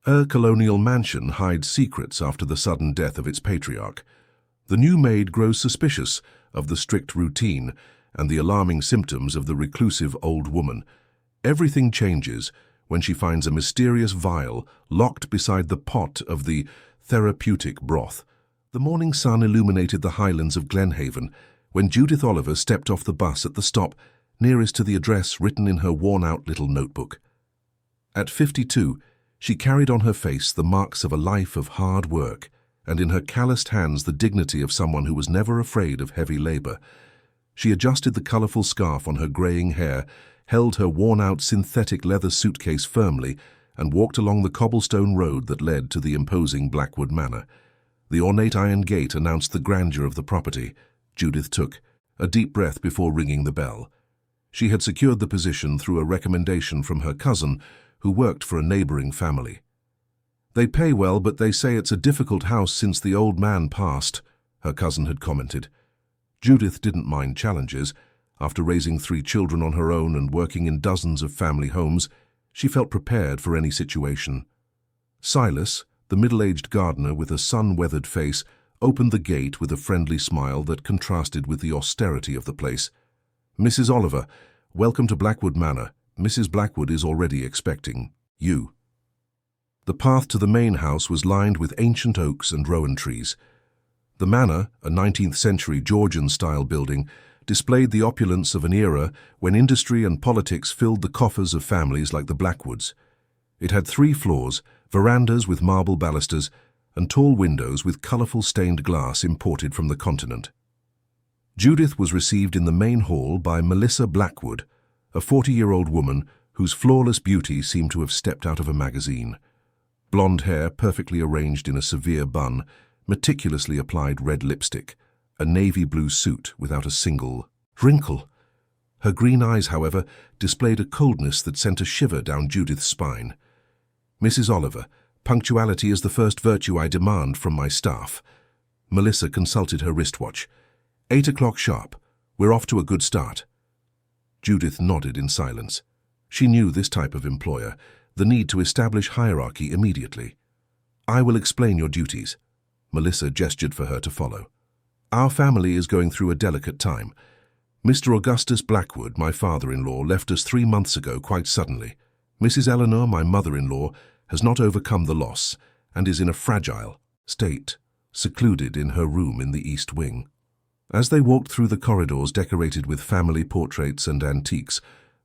A colonial mansion hides secrets after the sudden death of its patriarch. The new maid grows suspicious of the strict routine and the alarming symptoms of the reclusive old woman. Everything changes when she finds a mysterious vial locked beside the pot of the therapeutic broth. The morning sun illuminated the highlands of Glenhaven when Judith Oliver stepped off the bus at the stop nearest to the address written in her worn-out little notebook. At 52, she carried on her face the marks of a life of hard work, and in her calloused hands the dignity of someone who was never afraid of heavy labor. She adjusted the colorful scarf on her graying hair, held her worn-out synthetic leather suitcase firmly, and walked along the cobblestone road that led to the imposing Blackwood Manor. The ornate iron gate announced the grandeur of the property. Judith took a deep breath before ringing the bell. She had secured the position through a recommendation from her cousin, who worked for a neighboring family. "They pay well, but they say it's a difficult house since the old man passed," her cousin had commented. Judith didn't mind challenges. After raising 3 children on her own and working in dozens of family homes, she felt prepared for any situation. Silas, the middle-aged gardener with a sun-weathered face, opened the gate with a friendly smile that contrasted with the austerity of the place. "Mrs. Oliver, welcome to Blackwood Manor. Mrs. Blackwood is already expecting you." The path to the main house was lined with ancient oaks and rowan trees. The manor, a 19th-century Georgian-style building, displayed the opulence of an era when industry and politics filled the coffers of families like the Blackwoods. It had 3 floors, verandas with marble balusters, and tall windows with colorful stained glass imported from the continent. Judith was received in the main hall by Melissa Blackwood, a 40-year-old woman whose flawless beauty seemed to have stepped out of a magazine. Blonde hair perfectly arranged in a severe bun, meticulously applied red lipstick, a navy blue suit without a single wrinkle. Her green eyes, however, displayed a coldness that sent a shiver down Judith's spine. "Mrs. Oliver, punctuality is the first virtue I demand from my staff." Melissa consulted her wristwatch. 8 o'clock sharp. We're off to a good start." Judith nodded in silence. She knew this type of employer, the need to establish hierarchy immediately. "I will explain your duties." Melissa gestured for her to follow. "Our family is going through a delicate time. Mr. Augustus Blackwood, my father-in-law, left us 3 months ago quite suddenly. Mrs. Eleanor, my mother-in-law, has not overcome the loss and is in a fragile state, secluded in her room in the East Wing." As they walked through the corridors decorated with family portraits and antiques,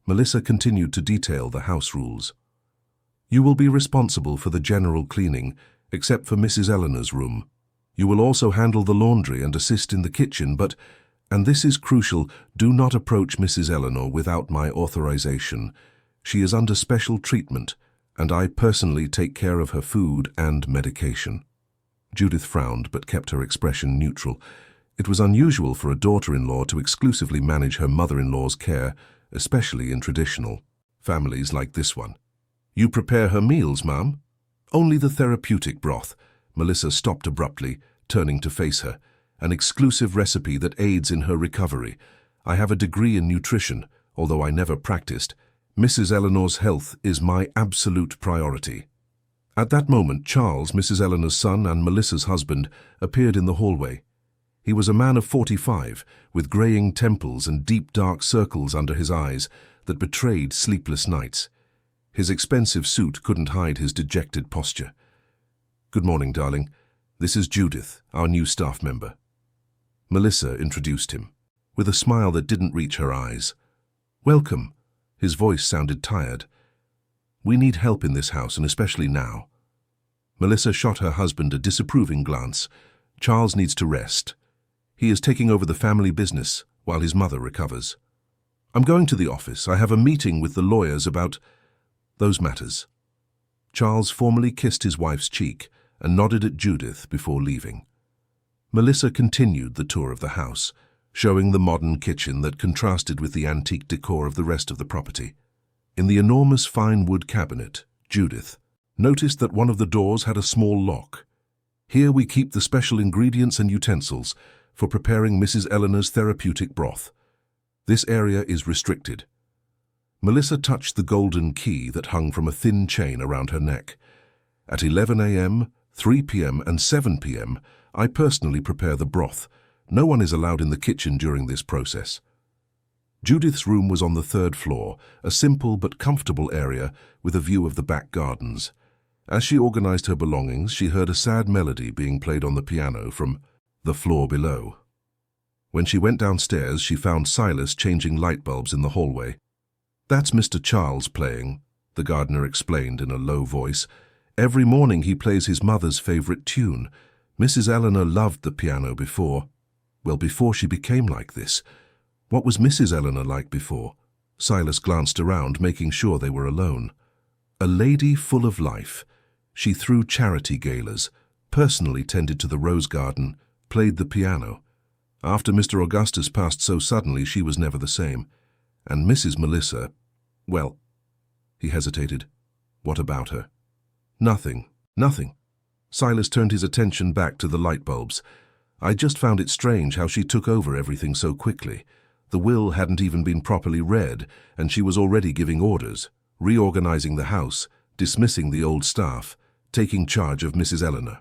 Melissa continued to detail the house rules. "You will be responsible for the general cleaning, except for Mrs. Eleanor's room. You will also handle the laundry and assist in the kitchen, but, and this is crucial, do not approach Mrs. Eleanor without my authorization. She is under special treatment, and I personally take care of her food and medication." Judith frowned but kept her expression neutral. It was unusual for a daughter-in-law to exclusively manage her mother-in-law's care, especially in traditional families like this one. "You prepare her meals, ma'am?" "Only the therapeutic broth." Melissa stopped abruptly, turning to face her. "An exclusive recipe that aids in her recovery. I have a degree in nutrition, although I never practiced. Mrs. Eleanor's health is my absolute priority." At that moment, Charles, Mrs. Eleanor's son and Melissa's husband, appeared in the hallway. He was a man of 45, with graying temples and deep dark circles under his eyes that betrayed sleepless nights. His expensive suit couldn't hide his dejected posture. "Good morning, darling. This is Judith, our new staff member." Melissa introduced him, with a smile that didn't reach her eyes. "Welcome." His voice sounded tired. "We need help in this house, and especially now." Melissa shot her husband a disapproving glance. "Charles needs to rest. He is taking over the family business while his mother recovers. I'm going to the office. I have a meeting with the lawyers about those matters." Charles formally kissed his wife's cheek and nodded at Judith before leaving. Melissa continued the tour of the house, showing the modern kitchen that contrasted with the antique decor of the rest of the property. In the enormous fine wood cabinet, Judith noticed that one of the doors had a small lock. "Here we keep the special ingredients and utensils for preparing Mrs. Eleanor's therapeutic broth. This area is restricted." Melissa touched the golden key that hung from a thin chain around her neck. At 11 a.m., 3 p.m. and 7 p.m., I personally prepare the broth. No one is allowed in the kitchen during this process. Judith's room was on the 3rd floor, a simple but comfortable area with a view of the back gardens. As she organized her belongings, she heard a sad melody being played on the piano from the floor below. When she went downstairs, she found Silas changing light bulbs in the hallway. "That's Mr. Charles playing," the gardener explained in a low voice. "Every morning he plays his mother's favorite tune. Mrs. Eleanor loved the piano before. Well, before she became like this. What was Mrs. Eleanor like before?" Silas glanced around, making sure they were alone. "A lady full of life. She threw charity galas, personally tended to the rose garden, played the piano. After Mr. Augustus passed so suddenly, she was never the same. And Mrs. Melissa, well," he hesitated. "What about her?" "Nothing, nothing." Silas turned his attention back to the light bulbs. "I just found it strange how she took over everything so quickly. The will hadn't even been properly read, and she was already giving orders, reorganizing the house, dismissing the old staff, taking charge of Mrs. Eleanor."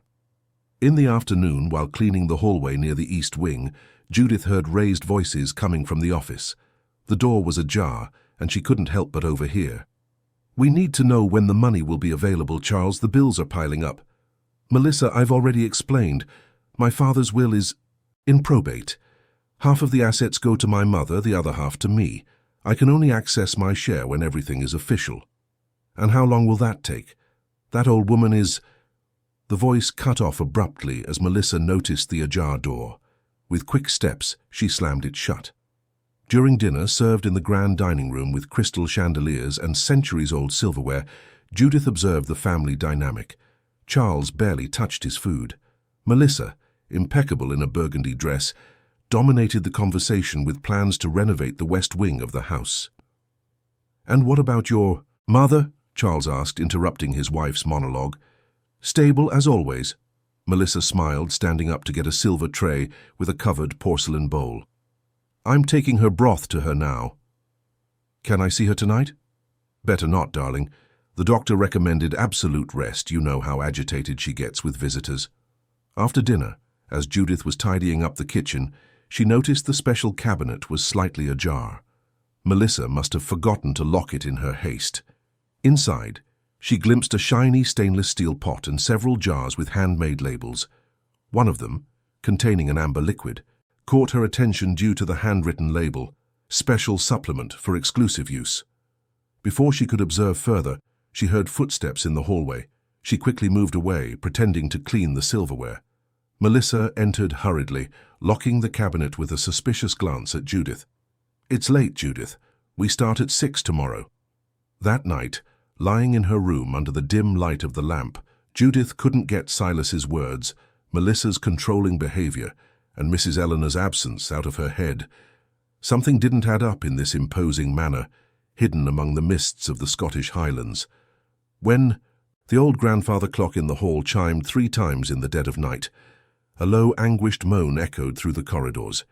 In the afternoon, while cleaning the hallway near the east wing, Judith heard raised voices coming from the office. The door was ajar, and she couldn't help but overhear. "We need to know when the money will be available, Charles. The bills are piling up." "Melissa, I've already explained. My father's will is in probate. Half of the assets go to my mother, the other half to me. I can only access my share when everything is official." "And how long will that take? That old woman is—" The voice cut off abruptly as Melissa noticed the ajar door. With quick steps, she slammed it shut. During dinner, served in the grand dining room with crystal chandeliers and centuries-old silverware, Judith observed the family dynamic. Charles barely touched his food. Melissa, impeccable in a burgundy dress, dominated the conversation with plans to renovate the west wing of the house. "And what about your mother?" Charles asked, interrupting his wife's monologue. "Stable as always." Melissa smiled, standing up to get a silver tray with a covered porcelain bowl. "I'm taking her broth to her now." "Can I see her tonight?" "Better not, darling. The doctor recommended absolute rest. You know how agitated she gets with visitors." After dinner, as Judith was tidying up the kitchen, she noticed the special cabinet was slightly ajar. Melissa must have forgotten to lock it in her haste. Inside, she glimpsed a shiny stainless steel pot and several jars with handmade labels. One of them, containing an amber liquid, caught her attention due to the handwritten label, "Special Supplement for Exclusive Use." Before she could observe further, she heard footsteps in the hallway. She quickly moved away, pretending to clean the silverware. Melissa entered hurriedly, locking the cabinet with a suspicious glance at Judith. "It's late, Judith. We start at 6 tomorrow." That night, lying in her room under the dim light of the lamp, Judith couldn't get Silas's words, Melissa's controlling behavior, and Mrs. Eleanor's absence out of her head. Something didn't add up in this imposing manor, hidden among the mists of the Scottish Highlands. When the old grandfather clock in the hall chimed 3 times in the dead of night, a low, anguished moan echoed through the corridors.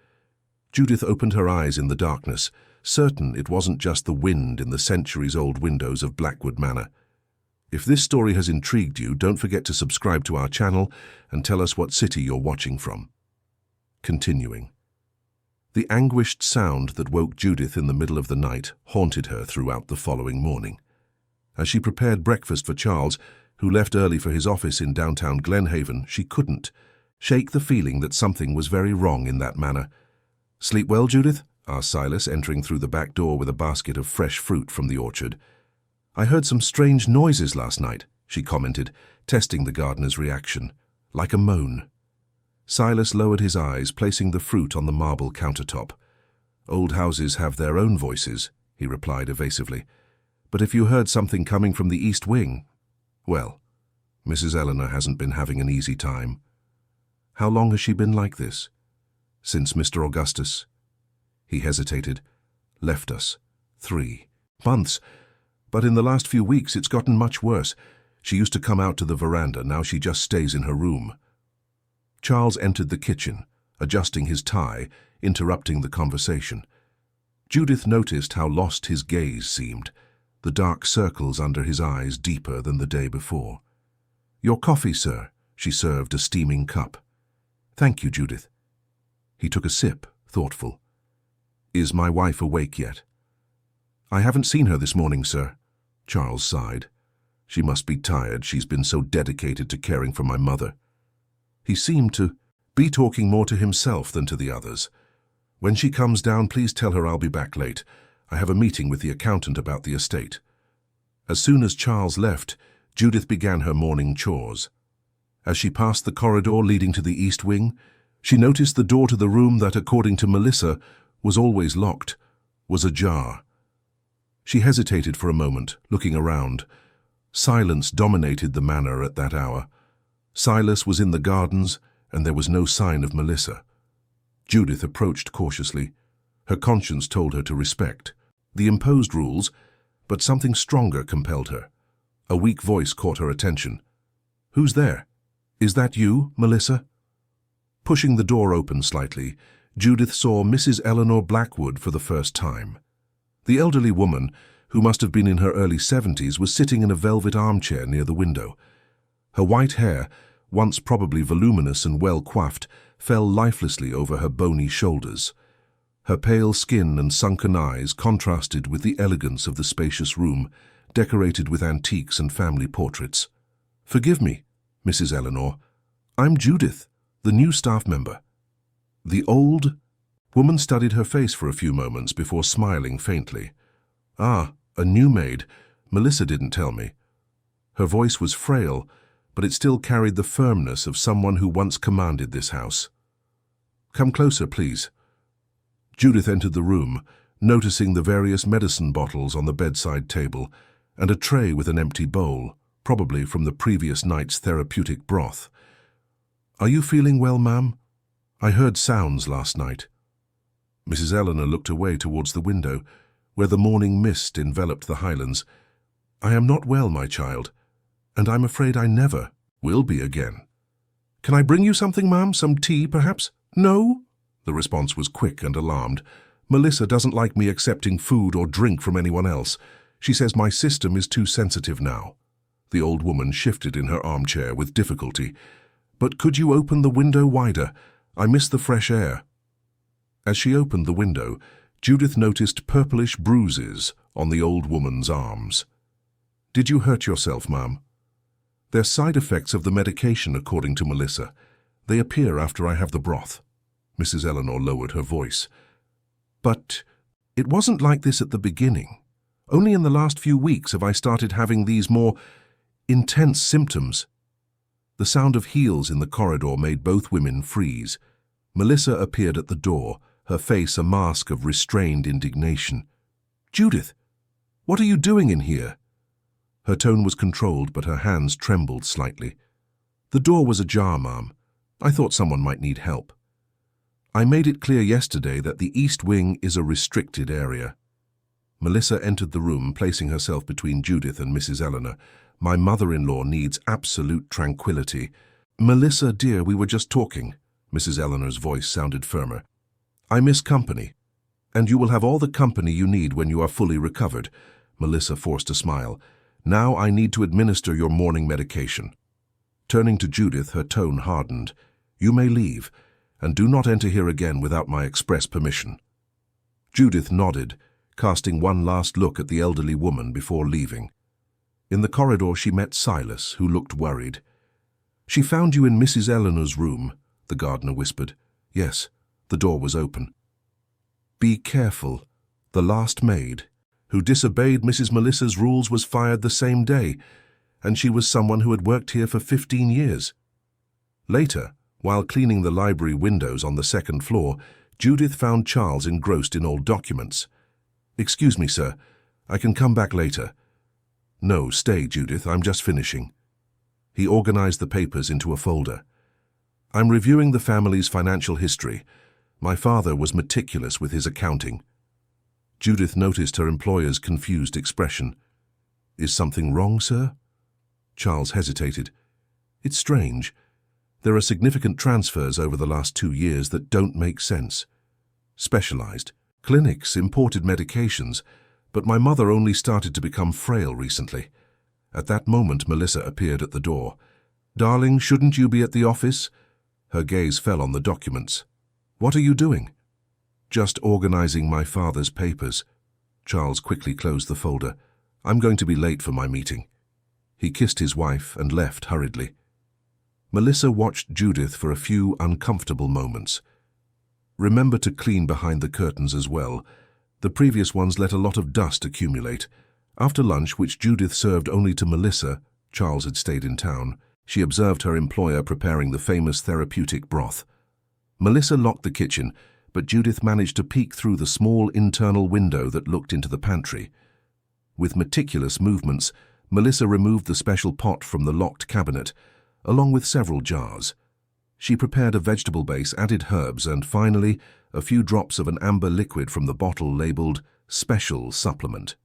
Judith opened her eyes in the darkness, certain it wasn't just the wind in the centuries-old windows of Blackwood Manor. If this story has intrigued you, don't forget to subscribe to our channel and tell us what city you're watching from. Continuing. The anguished sound that woke Judith in the middle of the night haunted her throughout the following morning. As she prepared breakfast for Charles, who left early for his office in downtown Glenhaven, she couldn't shake the feeling that something was very wrong in that manor. "Sleep well, Judith?" asked Silas, entering through the back door with a basket of fresh fruit from the orchard. "I heard some strange noises last night," she commented, testing the gardener's reaction. "Like a moan." Silas lowered his eyes, placing the fruit on the marble countertop. "Old houses have their own voices," he replied evasively. "But if you heard something coming from the east wing, well, Mrs. Eleanor hasn't been having an easy time." "How long has she been like this?" "Since Mr. Augustus." He hesitated. "Left us. 3 months. But in the last few weeks it's gotten much worse. She used to come out to the veranda, now she just stays in her room." Charles entered the kitchen, adjusting his tie, interrupting the conversation. Judith noticed how lost his gaze seemed, the dark circles under his eyes deeper than the day before. Your coffee, sir. She served a steaming cup. Thank you, Judith. He took a sip, thoughtful. Is my wife awake yet? I haven't seen her this morning, sir. Charles sighed. She must be tired. She's been so dedicated to caring for my mother. He seemed to be talking more to himself than to the others. When she comes down, please tell her I'll be back late. I have a meeting with the accountant about the estate. As soon as Charles left, Judith began her morning chores. As she passed the corridor leading to the east wing, she noticed the door to the room that, according to Melissa, was always locked, was ajar. She hesitated for a moment, looking around. Silence dominated the manor at that hour. Silas was in the gardens, and there was no sign of Melissa. Judith approached cautiously. Her conscience told her to respect the imposed rules, but something stronger compelled her. A weak voice caught her attention. "Who's there? Is that you, Melissa?" Pushing the door open slightly, Judith saw Mrs. Eleanor Blackwood for the first time. The elderly woman, who must have been in her early 70s, was sitting in a velvet armchair near the window. Her white hair, once probably voluminous and well coiffed, fell lifelessly over her bony shoulders. Her pale skin and sunken eyes contrasted with the elegance of the spacious room, decorated with antiques and family portraits. "Forgive me, Mrs. Eleanor. I'm Judith, the new staff member." The old woman studied her face for a few moments before smiling faintly. "Ah, a new maid. Melissa didn't tell me." Her voice was frail, but it still carried the firmness of someone who once commanded this house. "Come closer, please." Judith entered the room, noticing the various medicine bottles on the bedside table and a tray with an empty bowl, probably from the previous night's therapeutic broth. "Are you feeling well, ma'am? I heard sounds last night." Mrs. Eleanor looked away towards the window, where the morning mist enveloped the highlands. "I am not well, my child, and I'm afraid I never will be again." "Can I bring you something, ma'am? Some tea, perhaps?" "No." The response was quick and alarmed. "Melissa doesn't like me accepting food or drink from anyone else. She says my system is too sensitive now." The old woman shifted in her armchair with difficulty. "But could you open the window wider? I miss the fresh air." As she opened the window, Judith noticed purplish bruises on the old woman's arms. "Did you hurt yourself, ma'am?" "They're side effects of the medication, according to Melissa. They appear after I have the broth." Mrs. Eleanor lowered her voice. "But it wasn't like this at the beginning. Only in the last few weeks have I started having these more intense symptoms." The sound of heels in the corridor made both women freeze. Melissa appeared at the door, her face a mask of restrained indignation. "Judith, what are you doing in here?" Her tone was controlled, but her hands trembled slightly. "The door was ajar, ma'am. I thought someone might need help. I made it clear yesterday that the East Wing is a restricted area." Melissa entered the room, placing herself between Judith and Mrs. Eleanor. "My mother-in-law needs absolute tranquility." "Melissa, dear, we were just talking." Mrs. Eleanor's voice sounded firmer. "I miss company, and you will have all the company you need when you are fully recovered." Melissa forced a smile. "Now I need to administer your morning medication." Turning to Judith, her tone hardened. "You may leave, and do not enter here again without my express permission." Judith nodded, casting one last look at the elderly woman before leaving. In the corridor she met Silas, who looked worried. "She found you in Mrs. Eleanor's room," the gardener whispered. "Yes, the door was open." "Be careful. The last maid, who disobeyed Mrs. Melissa's rules, was fired the same day, and she was someone who had worked here for 15 years. Later, while cleaning the library windows on the second floor, Judith found Charles engrossed in old documents. "Excuse me, sir. I can come back later." "No, stay, Judith. I'm just finishing." He organized the papers into a folder. "I'm reviewing the family's financial history. My father was meticulous with his accounting." Judith noticed her employer's confused expression. "Is something wrong, sir?" Charles hesitated. "It's strange. There are significant transfers over the last 2 years that don't make sense. Specialized clinics, imported medications, but my mother only started to become frail recently." At that moment, Melissa appeared at the door. Darling, shouldn't you be at the office? Her gaze fell on the documents. What are you doing? Just organizing my father's papers. Charles quickly closed the folder. I'm going to be late for my meeting. He kissed his wife and left hurriedly. Melissa watched Judith for a few uncomfortable moments. Remember to clean behind the curtains as well. The previous ones let a lot of dust accumulate. After lunch, which Judith served only to Melissa, Charles had stayed in town, she observed her employer preparing the famous therapeutic broth. Melissa locked the kitchen, but Judith managed to peek through the small internal window that looked into the pantry. With meticulous movements, Melissa removed the special pot from the locked cabinet, along with several jars. She prepared a vegetable base, added herbs, and finally, a few drops of an amber liquid from the bottle labeled Special Supplement.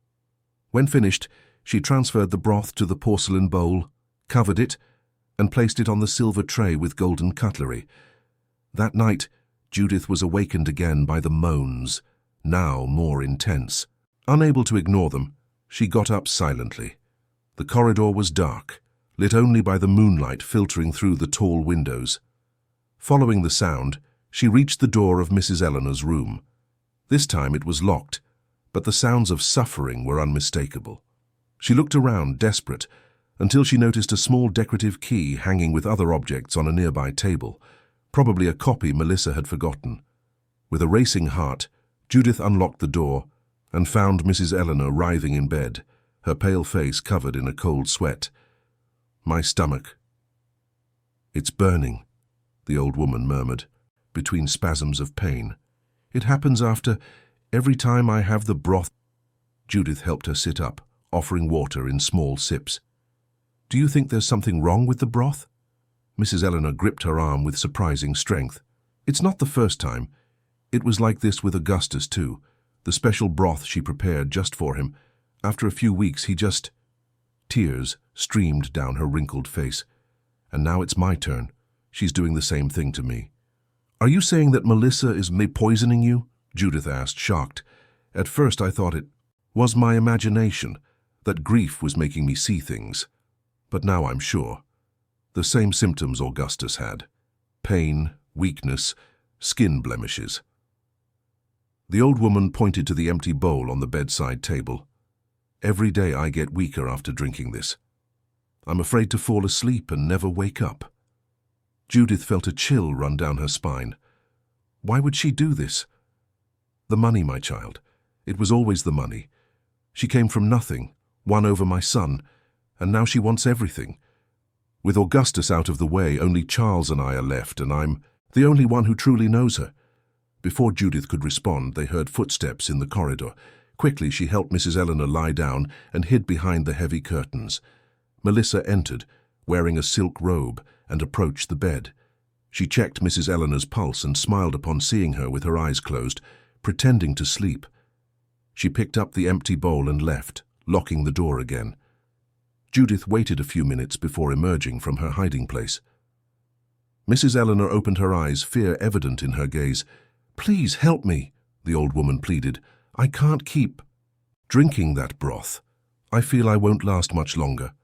When finished, she transferred the broth to the porcelain bowl, covered it, and placed it on the silver tray with golden cutlery. That night, Judith was awakened again by the moans, now more intense. Unable to ignore them, she got up silently. The corridor was dark, lit only by the moonlight filtering through the tall windows. Following the sound, she reached the door of Mrs. Eleanor's room. This time it was locked, but the sounds of suffering were unmistakable. She looked around, desperate, until she noticed a small decorative key hanging with other objects on a nearby table, probably a copy Melissa had forgotten. With a racing heart, Judith unlocked the door and found Mrs. Eleanor writhing in bed, her pale face covered in a cold sweat. "My stomach. It's burning," the old woman murmured, between spasms of pain. "It happens every time I have the broth." Judith helped her sit up, offering water in small sips. "Do you think there's something wrong with the broth?" Mrs. Eleanor gripped her arm with surprising strength. "It's not the first time. It was like this with Augustus, too. The special broth she prepared just for him. After a few weeks, he just—" Tears streamed down her wrinkled face. "And now it's my turn. She's doing the same thing to me." "Are you saying that Melissa is poisoning you?" Judith asked, shocked. "At first I thought it was my imagination, that grief was making me see things. But now I'm sure. The same symptoms Augustus had. Pain, weakness, skin blemishes." The old woman pointed to the empty bowl on the bedside table. "Every day I get weaker after drinking this. I'm afraid to fall asleep and never wake up." Judith felt a chill run down her spine. Why would she do this? "The money, my child. It was always the money. She came from nothing, won over my son, and now she wants everything. With Augustus out of the way, only Charles and I are left, and I'm the only one who truly knows her." Before Judith could respond, they heard footsteps in the corridor. Quickly, she helped Mrs. Eleanor lie down and hid behind the heavy curtains. Melissa entered, wearing a silk robe, and approached the bed. She checked Mrs. Eleanor's pulse and smiled upon seeing her with her eyes closed, pretending to sleep. She picked up the empty bowl and left, locking the door again. Judith waited a few minutes before emerging from her hiding place. Mrs. Eleanor opened her eyes, fear evident in her gaze. "Please help me," the old woman pleaded. "I can't keep drinking that broth. I feel I won't last much longer."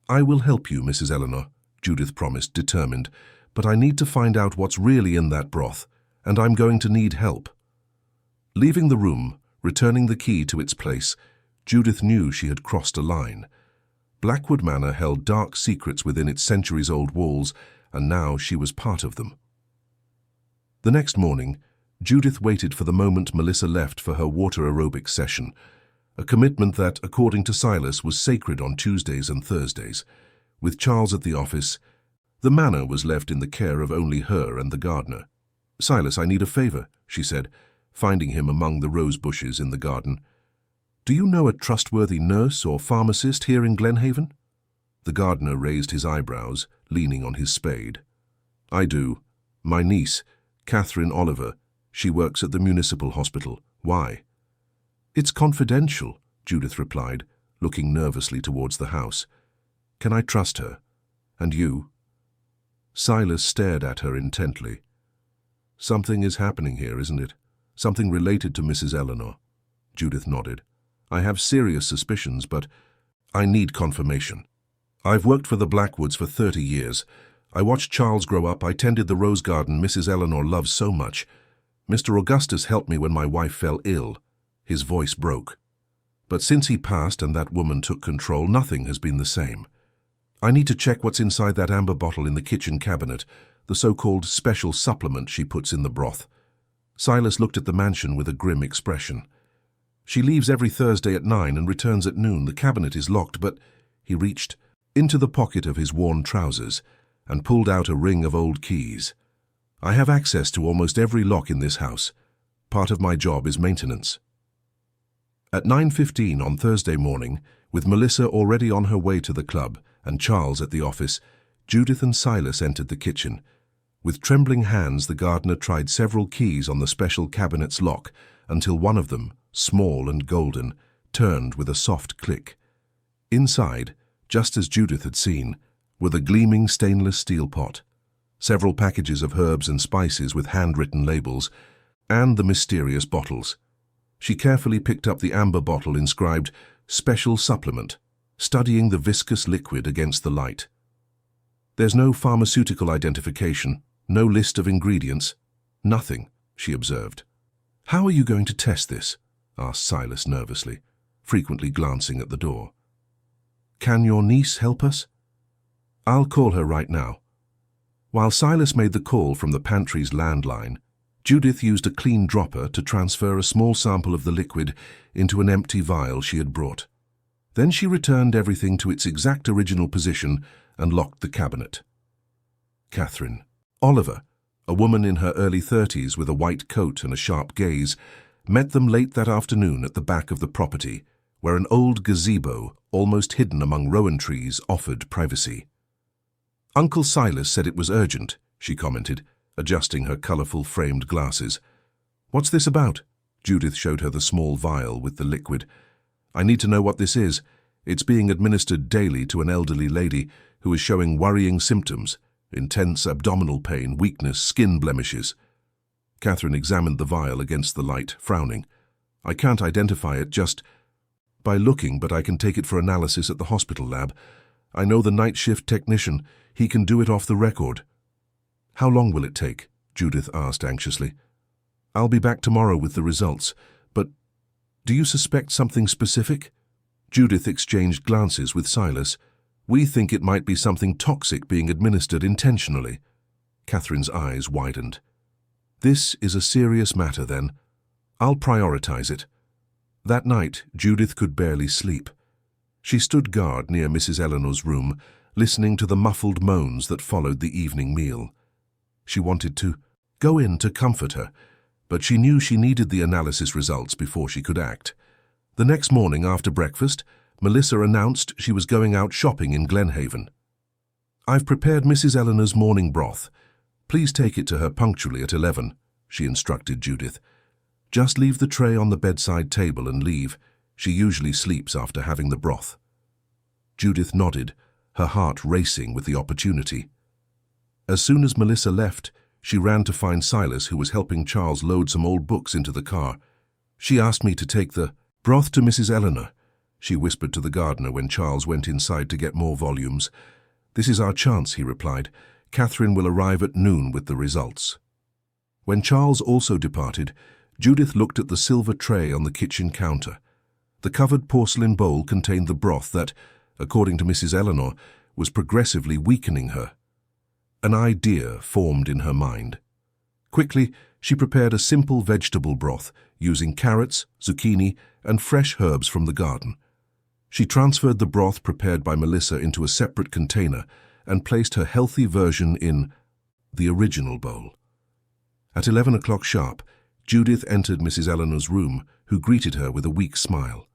"I will help you, Mrs. Eleanor," Judith promised, determined, "but I need to find out what's really in that broth, and I'm going to need help." Leaving the room, returning the key to its place, Judith knew she had crossed a line. Blackwood Manor held dark secrets within its centuries-old walls, and now she was part of them. The next morning, Judith waited for the moment Melissa left for her water aerobics session, a commitment that, according to Silas, was sacred on Tuesdays and Thursdays. With Charles at the office, the manor was left in the care of only her and the gardener. "Silas, I need a favor," she said, finding him among the rose bushes in the garden. "Do you know a trustworthy nurse or pharmacist here in Glenhaven?" The gardener raised his eyebrows, leaning on his spade. "I do. My niece, Catherine Oliver. She works at the municipal hospital. Why?" "It's confidential," Judith replied, looking nervously towards the house. "Can I trust her? And you?" Silas stared at her intently. "Something is happening here, isn't it? Something related to Mrs. Eleanor." Judith nodded. "I have serious suspicions, but I need confirmation." I've worked for the Blackwoods for 30 years. I watched Charles grow up. I tended the rose garden Mrs. Eleanor loves so much. Mr. Augustus helped me when my wife fell ill. His voice broke. But since he passed and that woman took control, nothing has been the same. I need to check what's inside that amber bottle in the kitchen cabinet, the so-called special supplement she puts in the broth. Silas looked at the mansion with a grim expression. She leaves every Thursday at 9 and returns at noon. The cabinet is locked, but he reached into the pocket of his worn trousers and pulled out a ring of old keys. I have access to almost every lock in this house. Part of my job is maintenance. At 9:15 on Thursday morning, with Melissa already on her way to the club and Charles at the office, Judith and Silas entered the kitchen. With trembling hands, the gardener tried several keys on the special cabinet's lock until one of them, small and golden, turned with a soft click. Inside, just as Judith had seen, were the gleaming stainless steel pot, several packages of herbs and spices with handwritten labels, and the mysterious bottles. She carefully picked up the amber bottle inscribed "Special Supplement," studying the viscous liquid against the light. "There's no pharmaceutical identification, no list of ingredients, nothing," she observed. "How are you going to test this?" asked Silas nervously, frequently glancing at the door. "Can your niece help us?" "I'll call her right now." While Silas made the call from the pantry's landline, Judith used a clean dropper to transfer a small sample of the liquid into an empty vial she had brought. Then she returned everything to its exact original position and locked the cabinet. Catherine. Oliver, a woman in her early 30s with a white coat and a sharp gaze, met them late that afternoon at the back of the property, where an old gazebo, almost hidden among rowan trees, offered privacy. "Uncle Silas said it was urgent," she commented, adjusting her colourful framed glasses. "What's this about?" Judith showed her the small vial with the liquid. "I need to know what this is. It's being administered daily to an elderly lady who is showing worrying symptoms: intense abdominal pain, weakness, skin blemishes." Catherine examined the vial against the light, frowning. "I can't identify it just by looking, but I can take it for analysis at the hospital lab. I know the night shift technician. He can do it off the record." "How long will it take?" Judith asked anxiously. "I'll be back tomorrow with the results, but do you suspect something specific?" Judith exchanged glances with Silas. "We think it might be something toxic being administered intentionally." Catherine's eyes widened. "This is a serious matter, then. I'll prioritize it." That night, Judith could barely sleep. She stood guard near Mrs. Eleanor's room, listening to the muffled moans that followed the evening meal. She wanted to go in to comfort her, but she knew she needed the analysis results before she could act. The next morning after breakfast, Melissa announced she was going out shopping in Glenhaven. "I've prepared Mrs. Eleanor's morning broth. Please take it to her punctually at 11, she instructed Judith. "Just leave the tray on the bedside table and leave. She usually sleeps after having the broth." Judith nodded, her heart racing with the opportunity. As soon as Melissa left, she ran to find Silas, who was helping Charles load some old books into the car. "She asked me to take the broth to Mrs. Eleanor," she whispered to the gardener when Charles went inside to get more volumes. "This is our chance," he replied. "Catherine will arrive at noon with the results." When Charles also departed, Judith looked at the silver tray on the kitchen counter. The covered porcelain bowl contained the broth that, according to Mrs. Eleanor, was progressively weakening her. An idea formed in her mind. Quickly, she prepared a simple vegetable broth using carrots, zucchini, and fresh herbs from the garden. She transferred the broth prepared by Melissa into a separate container and placed her healthy version in the original bowl. At 11 o'clock sharp, Judith entered Mrs. Eleanor's room, who greeted her with a weak smile.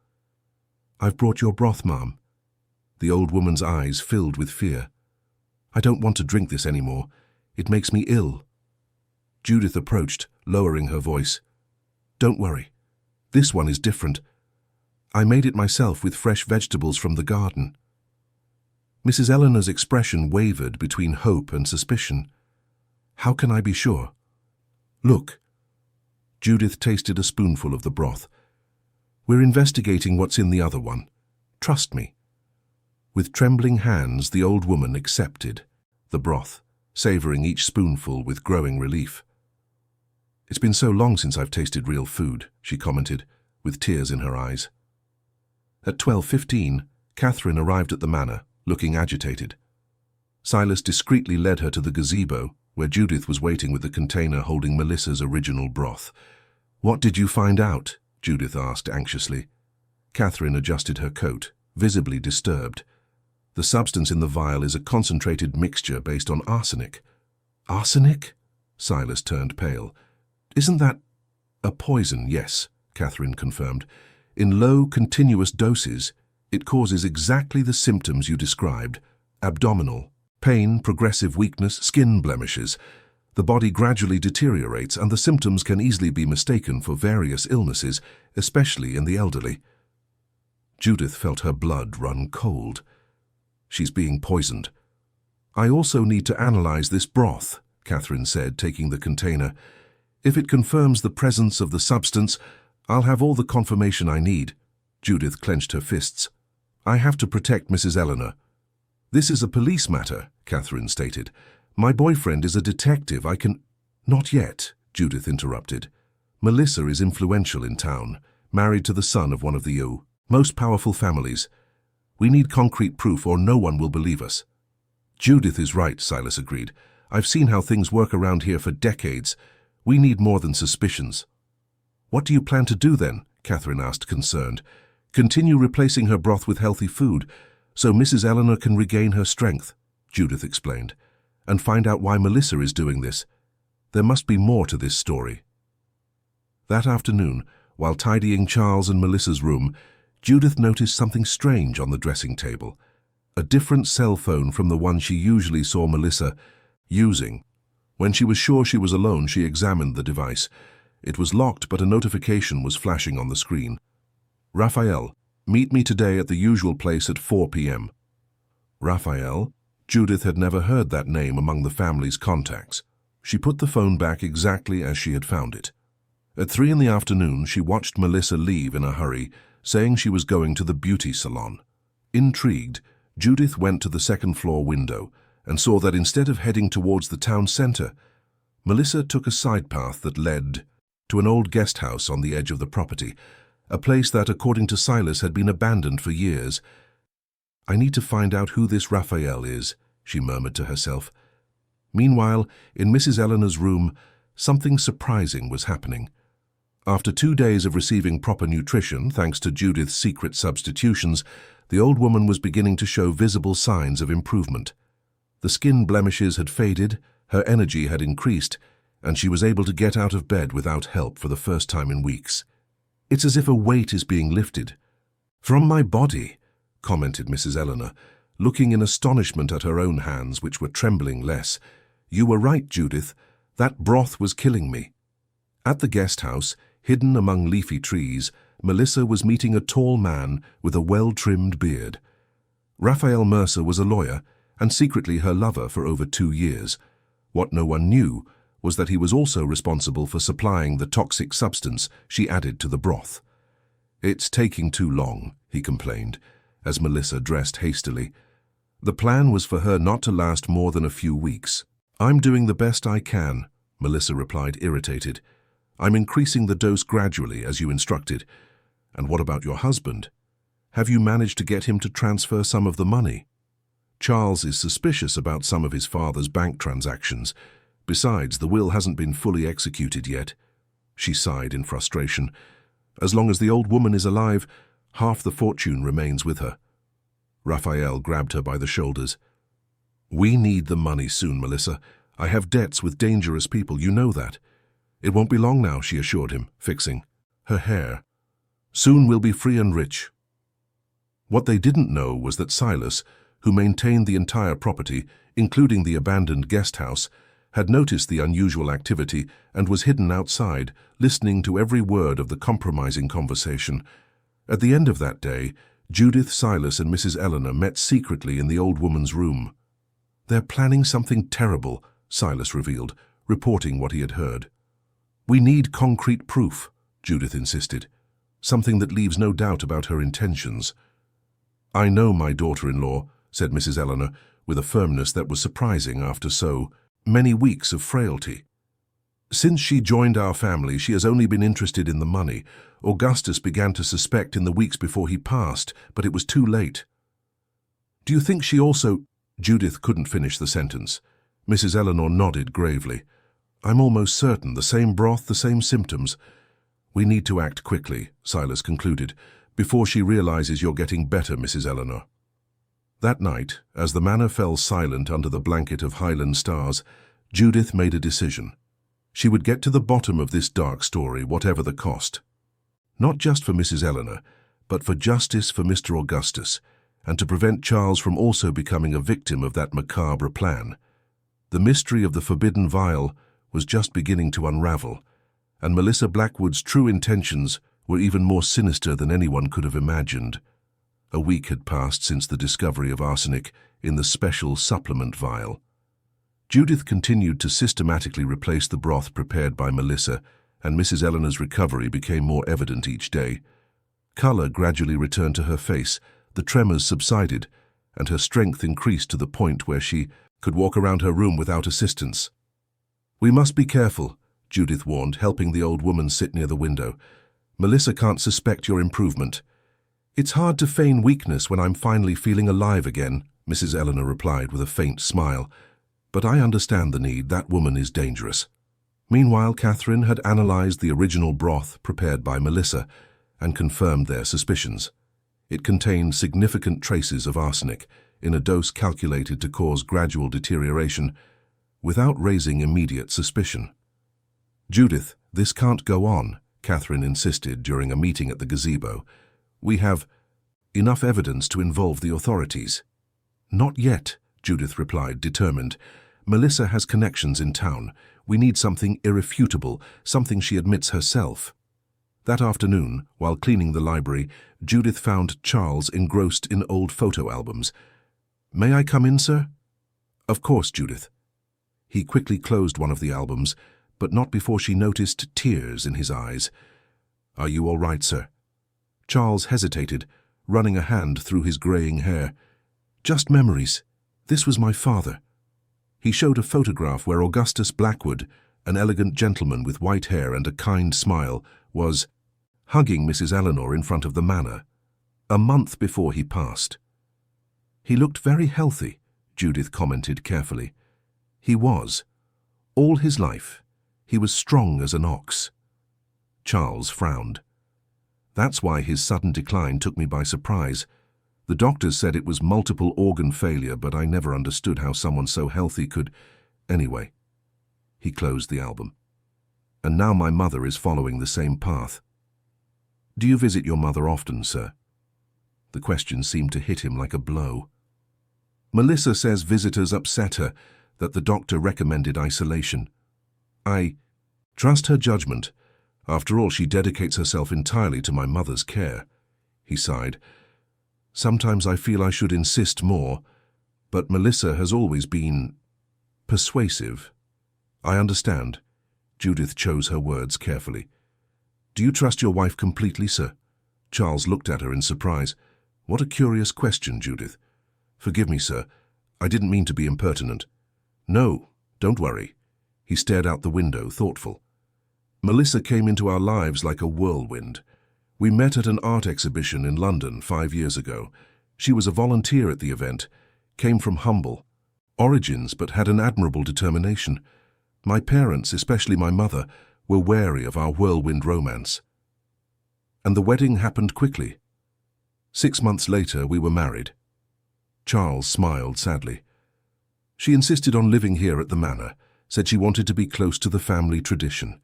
"I've brought your broth, Ma'am." The old woman's eyes filled with fear. "I don't want to drink this anymore. It makes me ill." Judith approached, lowering her voice. "Don't worry. This one is different. I made it myself with fresh vegetables from the garden." Mrs. Eleanor's expression wavered between hope and suspicion. "How can I be sure?" "Look." Judith tasted a spoonful of the broth. "We're investigating what's in the other one. Trust me." With trembling hands, the old woman accepted the broth, savoring each spoonful with growing relief. "It's been so long since I've tasted real food," she commented, with tears in her eyes. At 12:15, Catherine arrived at the manor, looking agitated. Silas discreetly led her to the gazebo, where Judith was waiting with the container holding Melissa's original broth. "What did you find out?" Judith asked anxiously. Catherine adjusted her coat, visibly disturbed. "The substance in the vial is a concentrated mixture based on arsenic." "Arsenic?" Silas turned pale. "Isn't that—" "A poison, yes," Catherine confirmed. "In low, continuous doses, it causes exactly the symptoms you described: abdominal pain, progressive weakness, skin blemishes. The body gradually deteriorates, and the symptoms can easily be mistaken for various illnesses, especially in the elderly." Judith felt her blood run cold. "She's being poisoned." "I also need to analyze this broth," Catherine said, taking the container. "If it confirms the presence of the substance, I'll have all the confirmation I need." Judith clenched her fists. "I have to protect Mrs. Eleanor." "This is a police matter," Catherine stated. "My boyfriend is a detective. I can—" "Not yet," Judith interrupted. "Melissa is influential in town, married to the son of one of the most powerful families. We need concrete proof or no one will believe us." "Judith is right," Silas agreed. "I've seen how things work around here for decades. We need more than suspicions." "What do you plan to do then?" Catherine asked, concerned. "Continue replacing her broth with healthy food, so Mrs. Eleanor can regain her strength," Judith explained, "and find out why Melissa is doing this. There must be more to this story." That afternoon, while tidying Charles and Melissa's room, Judith noticed something strange on the dressing table. A different cell phone from the one she usually saw Melissa using. When she was sure she was alone, she examined the device. It was locked, but a notification was flashing on the screen. "Raphael, meet me today at the usual place at 4 p.m. Raphael? Judith had never heard that name among the family's contacts. She put the phone back exactly as she had found it. At 3 in the afternoon, she watched Melissa leave in a hurry, saying she was going to the beauty salon. Intrigued, Judith went to the second-floor window and saw that instead of heading towards the town center, Melissa took a side path that led to an old guest house on the edge of the property, a place that, according to Silas, had been abandoned for years. "I need to find out who this Raphael is," she murmured to herself. Meanwhile, in Mrs. Eleanor's room, something surprising was happening. After 2 days of receiving proper nutrition, thanks to Judith's secret substitutions, the old woman was beginning to show visible signs of improvement. The skin blemishes had faded, her energy had increased, and she was able to get out of bed without help for the first time in weeks. "It's as if a weight is being lifted from my body," commented Mrs. Eleanor, looking in astonishment at her own hands, which were trembling less. "You were right, Judith. That broth was killing me." At the guest house, hidden among leafy trees, Melissa was meeting a tall man with a well-trimmed beard. Raphael Mercer was a lawyer, and secretly her lover for over 2 years. What no one knew was that he was also responsible for supplying the toxic substance she added to the broth. "It's taking too long," he complained, as Melissa dressed hastily. The plan was for her not to last more than a few weeks. "I'm doing the best I can," Melissa replied, irritated. "I'm increasing the dose gradually, as you instructed. And what about your husband? Have you managed to get him to transfer some of the money? Charles is suspicious about some of his father's bank transactions. Besides, the will hasn't been fully executed yet." She sighed in frustration. "As long as the old woman is alive, half the fortune remains with her." Raphael grabbed her by the shoulders. "We need the money soon, Melissa. I have debts with dangerous people, you know that." "It won't be long now," she assured him, fixing her hair. "Soon we'll be free and rich." What they didn't know was that Silas, who maintained the entire property, including the abandoned guest house, had noticed the unusual activity and was hidden outside, listening to every word of the compromising conversation. At the end of that day, Judith, Silas, and Mrs. Eleanor met secretly in the old woman's room. "They're planning something terrible," Silas revealed, reporting what he had heard. "We need concrete proof," Judith insisted, "something that leaves no doubt about her intentions." "I know my daughter-in-law," said Mrs. Eleanor, with a firmness that was surprising after so many weeks of frailty. "Since she joined our family, she has only been interested in the money. Augustus began to suspect in the weeks before he passed, but it was too late." "Do you think she also—" Judith couldn't finish the sentence. Mrs. Eleanor nodded gravely. "I'm almost certain, the same broth, the same symptoms." "We need to act quickly," Silas concluded, "before she realizes you're getting better, Mrs. Eleanor." That night, as the manor fell silent under the blanket of Highland stars, Judith made a decision. She would get to the bottom of this dark story, whatever the cost. Not just for Mrs. Eleanor, but for justice for Mr. Augustus, and to prevent Charles from also becoming a victim of that macabre plan. The mystery of the forbidden vial was just beginning to unravel, and Melissa Blackwood's true intentions were even more sinister than anyone could have imagined. A week had passed since the discovery of arsenic in the special supplement vial. Judith continued to systematically replace the broth prepared by Melissa, and Mrs. Eleanor's recovery became more evident each day. Color gradually returned to her face, the tremors subsided, and her strength increased to the point where she could walk around her room without assistance. "We must be careful," Judith warned, helping the old woman sit near the window. "Melissa can't suspect your improvement." "It's hard to feign weakness when I'm finally feeling alive again," Mrs. Eleanor replied with a faint smile. "But I understand the need. That woman is dangerous." Meanwhile, Catherine had analyzed the original broth prepared by Melissa and confirmed their suspicions. It contained significant traces of arsenic in a dose calculated to cause gradual deterioration without raising immediate suspicion. "Judith, this can't go on," Catherine insisted during a meeting at the gazebo. "We have enough evidence to involve the authorities." "Not yet," Judith replied, determined. "Melissa has connections in town. We need something irrefutable, something she admits herself." That afternoon, while cleaning the library, Judith found Charles engrossed in old photo albums. "May I come in, sir?" "Of course, Judith." He quickly closed one of the albums, but not before she noticed tears in his eyes. "Are you all right, sir?" Charles hesitated, running a hand through his graying hair. "Just memories. This was my father." He showed a photograph where Augustus Blackwood, an elegant gentleman with white hair and a kind smile, was hugging Mrs. Eleanor in front of the manor, a month before he passed. "He looked very healthy," Judith commented carefully. "He was. All his life. He was strong as an ox." Charles frowned. "That's why his sudden decline took me by surprise. The doctors said it was multiple organ failure, but I never understood how someone so healthy could. Anyway." He closed the album. "And now my mother is following the same path." "Do you visit your mother often, sir?" The question seemed to hit him like a blow. "Melissa says visitors upset her, that the doctor recommended isolation. I trust her judgment. After all, she dedicates herself entirely to my mother's care." He sighed. "Sometimes I feel I should insist more, but Melissa has always been persuasive." "I understand." Judith chose her words carefully. "Do you trust your wife completely, sir?" Charles looked at her in surprise. "What a curious question, Judith." "Forgive me, sir. I didn't mean to be impertinent." "No, don't worry." He stared out the window, thoughtful. "Melissa came into our lives like a whirlwind. We met at an art exhibition in London 5 years ago. She was a volunteer at the event, came from humble origins but had an admirable determination. My parents, especially my mother, were wary of our whirlwind romance. And the wedding happened quickly. 6 months later, we were married." Charles smiled sadly. "She insisted on living here at the manor, said she wanted to be close to the family tradition.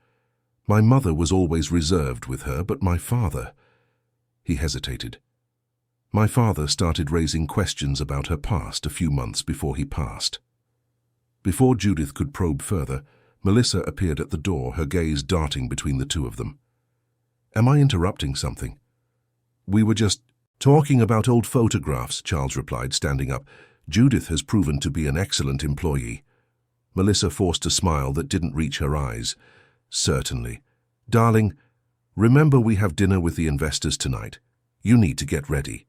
My mother was always reserved with her, but my father—" He hesitated. "My father started raising questions about her past a few months before he passed." Before Judith could probe further, Melissa appeared at the door, her gaze darting between the two of them. "Am I interrupting something?" "We were just talking about old photographs," Charles replied, standing up. "Judith has proven to be an excellent employee." Melissa forced a smile that didn't reach her eyes. "Certainly. Darling, remember we have dinner with the investors tonight. You need to get ready."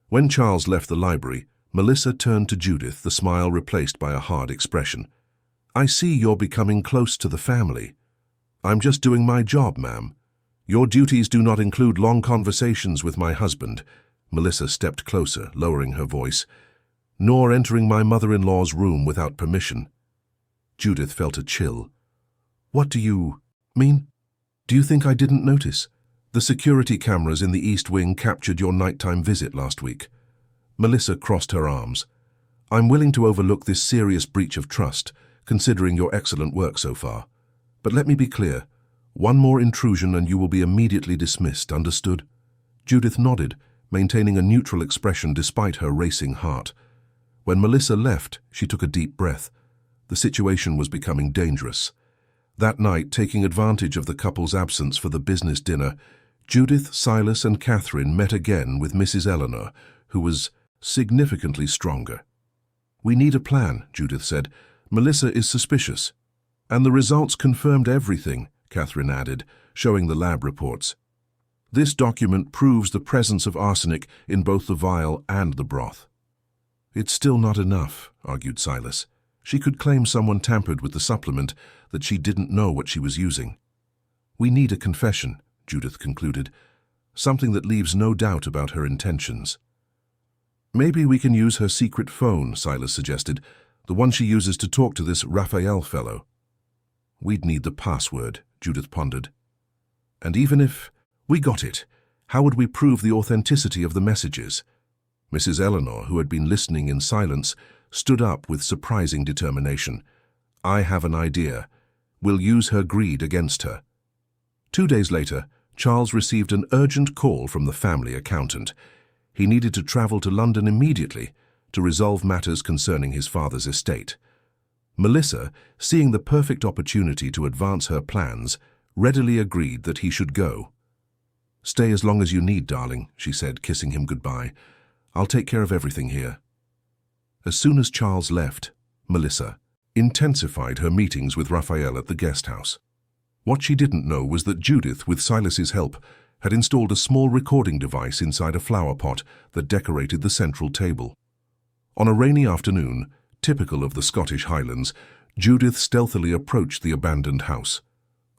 When Charles left the library, Melissa turned to Judith, the smile replaced by a hard expression. "I see you're becoming close to the family." "I'm just doing my job, ma'am. Your duties do not include long conversations with my husband." Melissa stepped closer, lowering her voice. "Nor entering my mother-in-law's room without permission." Judith felt a chill. "What do you mean? Do you think I didn't notice? The security cameras in the East Wing captured your nighttime visit last week." Melissa crossed her arms. "I'm willing to overlook this serious breach of trust, considering your excellent work so far. But let me be clear. One more intrusion and you will be immediately dismissed, understood?" Judith nodded, maintaining a neutral expression despite her racing heart. When Melissa left, she took a deep breath. The situation was becoming dangerous. That night, taking advantage of the couple's absence for the business dinner, Judith, Silas, and Catherine met again with Mrs. Eleanor, who was significantly stronger. "We need a plan," Judith said. "Melissa is suspicious." "And the results confirmed everything," Catherine added, showing the lab reports. "This document proves the presence of arsenic in both the vial and the broth." "It's still not enough," argued Silas. "She could claim someone tampered with the supplement, that she didn't know what she was using." "We need a confession," Judith concluded. "Something that leaves no doubt about her intentions." "Maybe we can use her secret phone," Silas suggested, "the one she uses to talk to this Raphael fellow." "We'd need the password," Judith pondered. "And even if we got it, how would we prove the authenticity of the messages?" Mrs. Eleanor, who had been listening in silence, stood up with surprising determination. "I have an idea. We'll use her greed against her." 2 days later, Charles received an urgent call from the family accountant. He needed to travel to London immediately to resolve matters concerning his father's estate. Melissa, seeing the perfect opportunity to advance her plans, readily agreed that he should go. "Stay as long as you need, darling," she said, kissing him goodbye. "I'll take care of everything here." As soon as Charles left, Melissa intensified her meetings with Raphael at the guest house. What she didn't know was that Judith, with Silas's help, had installed a small recording device inside a flower pot that decorated the central table. On a rainy afternoon, typical of the Scottish Highlands, Judith stealthily approached the abandoned house.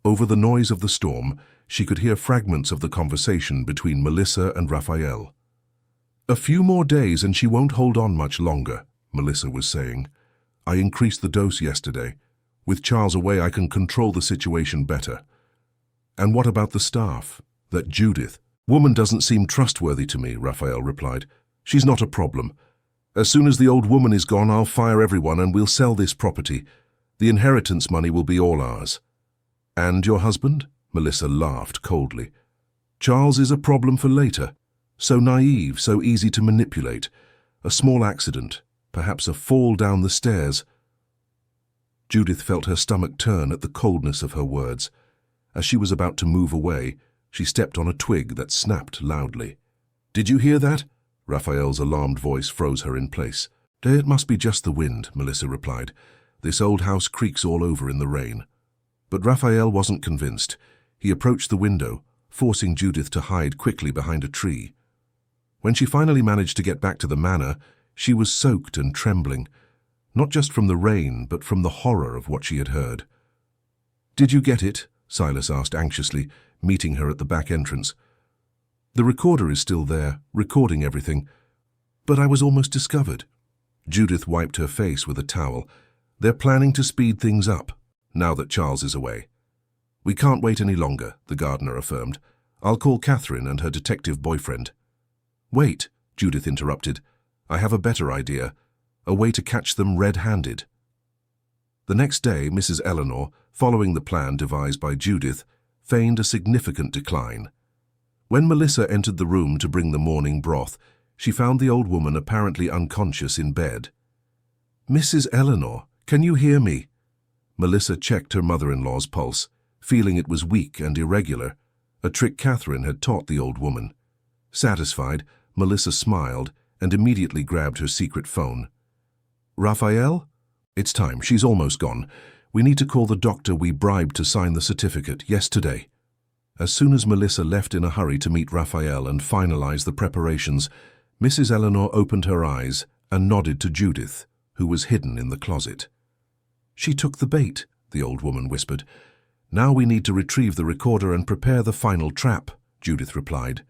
Over the noise of the storm, she could hear fragments of the conversation between Melissa and Raphael. "A few more days and she won't hold on much longer," Melissa was saying. "I increased the dose yesterday. With Charles away, I can control the situation better." "And what about the staff?" "That Judith woman doesn't seem trustworthy to me," Raphael replied. "She's not a problem. As soon as the old woman is gone, I'll fire everyone and we'll sell this property. The inheritance money will be all ours." "And your husband?" Melissa laughed coldly. "Charles is a problem for later. So naive, so easy to manipulate. A small accident, perhaps a fall down the stairs." Judith felt her stomach turn at the coldness of her words. As she was about to move away, she stepped on a twig that snapped loudly. "Did you hear that?" Raphael's alarmed voice froze her in place. "It must be just the wind," Melissa replied. "This old house creaks all over in the rain." But Raphael wasn't convinced. He approached the window, forcing Judith to hide quickly behind a tree. When she finally managed to get back to the manor, she was soaked and trembling, not just from the rain, but from the horror of what she had heard. "Did you get it?" Silas asked anxiously, meeting her at the back entrance. "The recorder is still there, recording everything. But I was almost discovered." Judith wiped her face with a towel. "They're planning to speed things up, now that Charles is away." "We can't wait any longer," the gardener affirmed. "I'll call Catherine and her detective boyfriend." "Wait," Judith interrupted. "I have a better idea. A way to catch them red-handed." The next day, Mrs. Eleanor, following the plan devised by Judith, feigned a significant decline. When Melissa entered the room to bring the morning broth, she found the old woman apparently unconscious in bed. "Mrs. Eleanor, can you hear me?" Melissa checked her mother-in-law's pulse, feeling it was weak and irregular, a trick Catherine had taught the old woman. Satisfied, Melissa smiled and immediately grabbed her secret phone. "Raphael? It's time. She's almost gone. We need to call the doctor we bribed to sign the certificate yesterday." As soon as Melissa left in a hurry to meet Raphael and finalize the preparations, Mrs. Eleanor opened her eyes and nodded to Judith, who was hidden in the closet. "She took the bait," the old woman whispered. "Now we need to retrieve the recorder and prepare the final trap," Judith replied.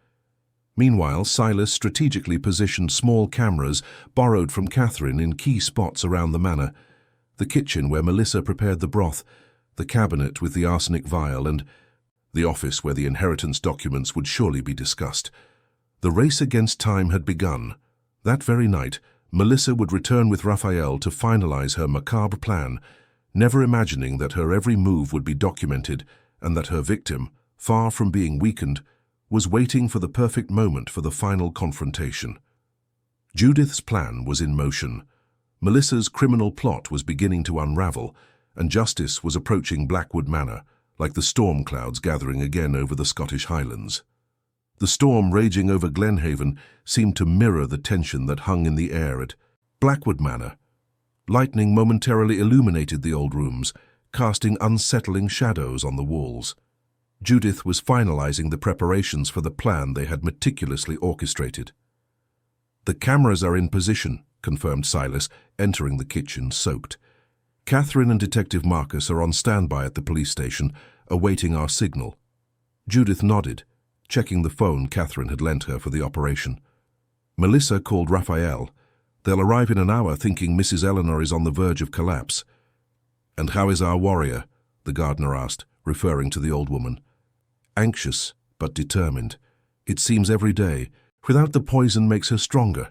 Meanwhile, Silas strategically positioned small cameras borrowed from Catherine in key spots around the manor: the kitchen where Melissa prepared the broth, the cabinet with the arsenic vial, and the office where the inheritance documents would surely be discussed. The race against time had begun. That very night, Melissa would return with Raphael to finalize her macabre plan, never imagining that her every move would be documented and that her victim, far from being weakened, was waiting for the perfect moment for the final confrontation. Judith's plan was in motion. Melissa's criminal plot was beginning to unravel, and justice was approaching Blackwood Manor, like the storm clouds gathering again over the Scottish Highlands. The storm raging over Glenhaven seemed to mirror the tension that hung in the air at Blackwood Manor. Lightning momentarily illuminated the old rooms, casting unsettling shadows on the walls. Judith was finalizing the preparations for the plan they had meticulously orchestrated. "The cameras are in position," confirmed Silas, entering the kitchen soaked. "Catherine and Detective Marcus are on standby at the police station, awaiting our signal." Judith nodded, checking the phone Catherine had lent her for the operation. Melissa called Raphael. "They'll arrive in an hour, thinking Mrs. Eleanor is on the verge of collapse." "And how is our warrior?" the gardener asked, referring to the old woman. "Anxious, but determined. It seems every day. Without the poison makes her stronger."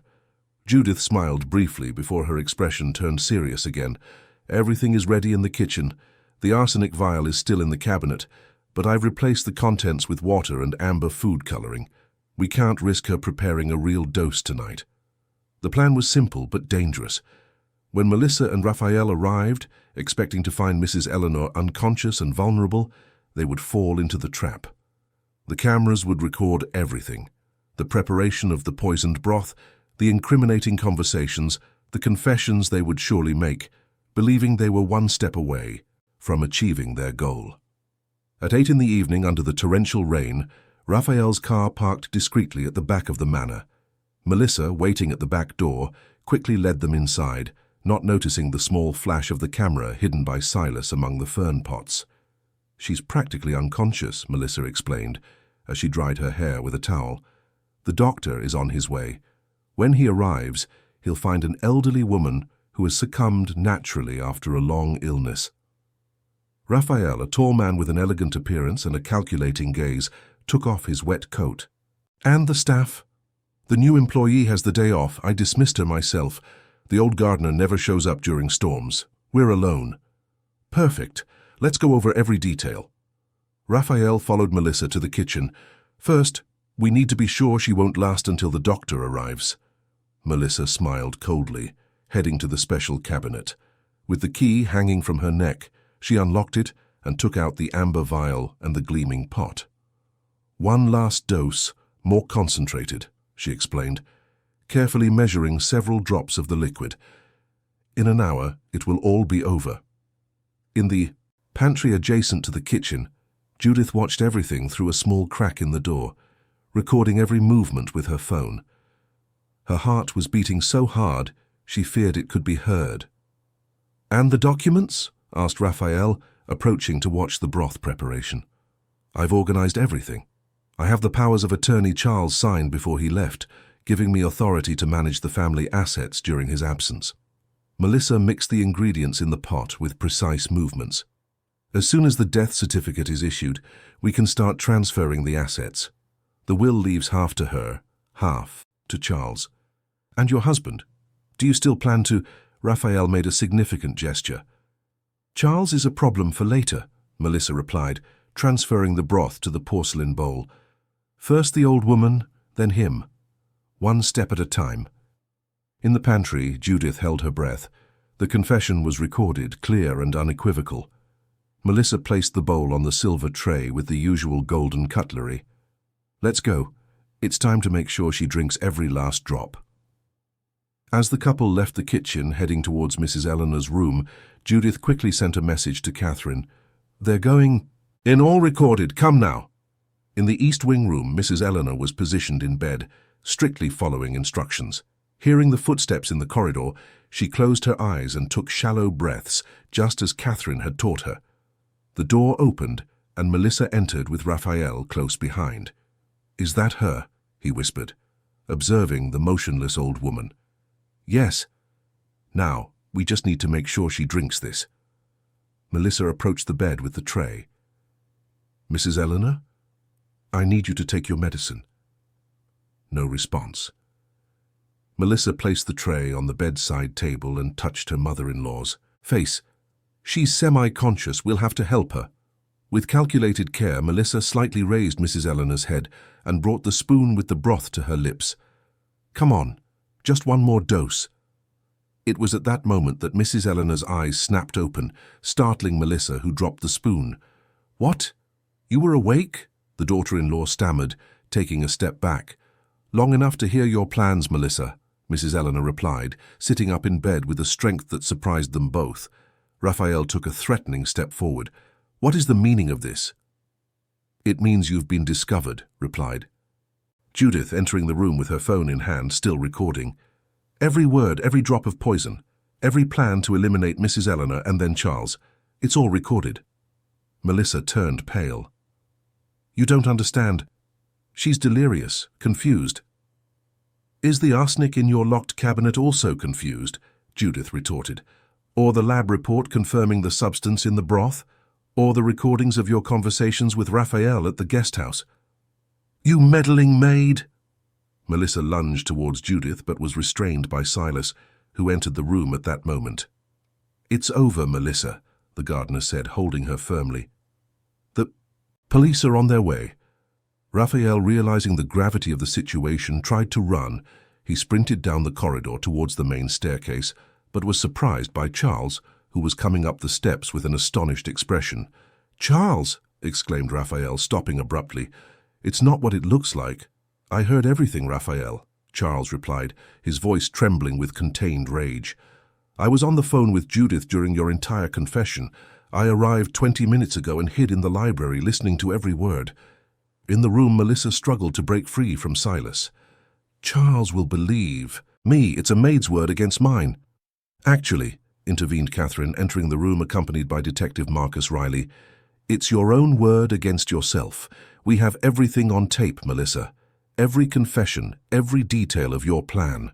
Judith smiled briefly before her expression turned serious again. "Everything is ready in the kitchen. The arsenic vial is still in the cabinet, but I've replaced the contents with water and amber food coloring. We can't risk her preparing a real dose tonight." The plan was simple but dangerous. When Melissa and Raphael arrived, expecting to find Mrs. Eleanor unconscious and vulnerable, they would fall into the trap. The cameras would record everything: the preparation of the poisoned broth, the incriminating conversations, the confessions they would surely make, believing they were one step away from achieving their goal. At 8 in the evening, under the torrential rain, Raphael's car parked discreetly at the back of the manor. Melissa, waiting at the back door, quickly led them inside, not noticing the small flash of the camera hidden by Silas among the fern pots. "She's practically unconscious," Melissa explained, as she dried her hair with a towel. "The doctor is on his way. When he arrives, he'll find an elderly woman who has succumbed naturally after a long illness." Raphael, a tall man with an elegant appearance and a calculating gaze, took off his wet coat. "And the staff? The new employee has the day off. I dismissed her myself. The old gardener never shows up during storms. We're alone." "Perfect. Let's go over every detail." Raphael followed Melissa to the kitchen. "First, we need to be sure she won't last until the doctor arrives." Melissa smiled coldly, heading to the special cabinet. With the key hanging from her neck, she unlocked it and took out the amber vial and the gleaming pot. "One last dose, more concentrated," she explained, carefully measuring several drops of the liquid. "In an hour, it will all be over." In the pantry adjacent to the kitchen, Judith watched everything through a small crack in the door, recording every movement with her phone. Her heart was beating so hard she feared it could be heard. "And the documents?" asked Raphael, approaching to watch the broth preparation. "I've organized everything. I have the powers of attorney Charles signed before he left, giving me authority to manage the family assets during his absence." Melissa mixed the ingredients in the pot with precise movements. "As soon as the death certificate is issued, we can start transferring the assets. The will leaves half to her, half to Charles. And your husband? Do you still plan to—" Raphael made a significant gesture. "Charles is a problem for later," Melissa replied, transferring the broth to the porcelain bowl. "First the old woman, then him. One step at a time." In the pantry, Judith held her breath. The confession was recorded, clear and unequivocal. Melissa placed the bowl on the silver tray with the usual golden cutlery. "Let's go. It's time to make sure she drinks every last drop." As the couple left the kitchen, heading towards Mrs. Eleanor's room, Judith quickly sent a message to Catherine. "They're going—" "In all recorded, come now." In the East Wing room, Mrs. Eleanor was positioned in bed, strictly following instructions. Hearing the footsteps in the corridor, she closed her eyes and took shallow breaths, just as Catherine had taught her. The door opened, and Melissa entered with Raphael close behind. "Is that her?" he whispered, observing the motionless old woman. "Yes. Now, we just need to make sure she drinks this." Melissa approached the bed with the tray. "Mrs. Eleanor, I need you to take your medicine." No response. Melissa placed the tray on the bedside table and touched her mother-in-law's face. "She's semi-conscious, we'll have to help her." With calculated care, Melissa slightly raised Mrs. Eleanor's head and brought the spoon with the broth to her lips. "Come on, just one more dose." It was at that moment that Mrs. Eleanor's eyes snapped open, startling Melissa, who dropped the spoon. "What? You were awake?" the daughter-in-law stammered, taking a step back. "Long enough to hear your plans, Melissa," Mrs. Eleanor replied, sitting up in bed with a strength that surprised them both. Raphael took a threatening step forward. "What is the meaning of this?" "It means you've been discovered," replied Judith, entering the room with her phone in hand, still recording. "Every word, every drop of poison, every plan to eliminate Mrs. Eleanor and then Charles. It's all recorded." Melissa turned pale. "You don't understand. She's delirious, confused." "Is the arsenic in your locked cabinet also confused?" Judith retorted. "Or the lab report confirming the substance in the broth? Or the recordings of your conversations with Raphael at the guest house?" "You meddling maid!" Melissa lunged towards Judith but was restrained by Silas, who entered the room at that moment. "It's over, Melissa," the gardener said, holding her firmly. "The police are on their way." Raphael, realizing the gravity of the situation, tried to run. He sprinted down the corridor towards the main staircase, but was surprised by Charles, who was coming up the steps with an astonished expression. "Charles!" exclaimed Raphael, stopping abruptly. "It's not what it looks like." "I heard everything, Raphael," Charles replied, his voice trembling with contained rage. "I was on the phone with Judith during your entire confession. I arrived 20 minutes ago and hid in the library, listening to every word." In the room, Melissa struggled to break free from Silas. "Charles will believe me. It's a maid's word against mine." "Actually," intervened Catherine, entering the room accompanied by Detective Marcus Riley, "it's your own word against yourself. We have everything on tape, Melissa. Every confession, every detail of your plan."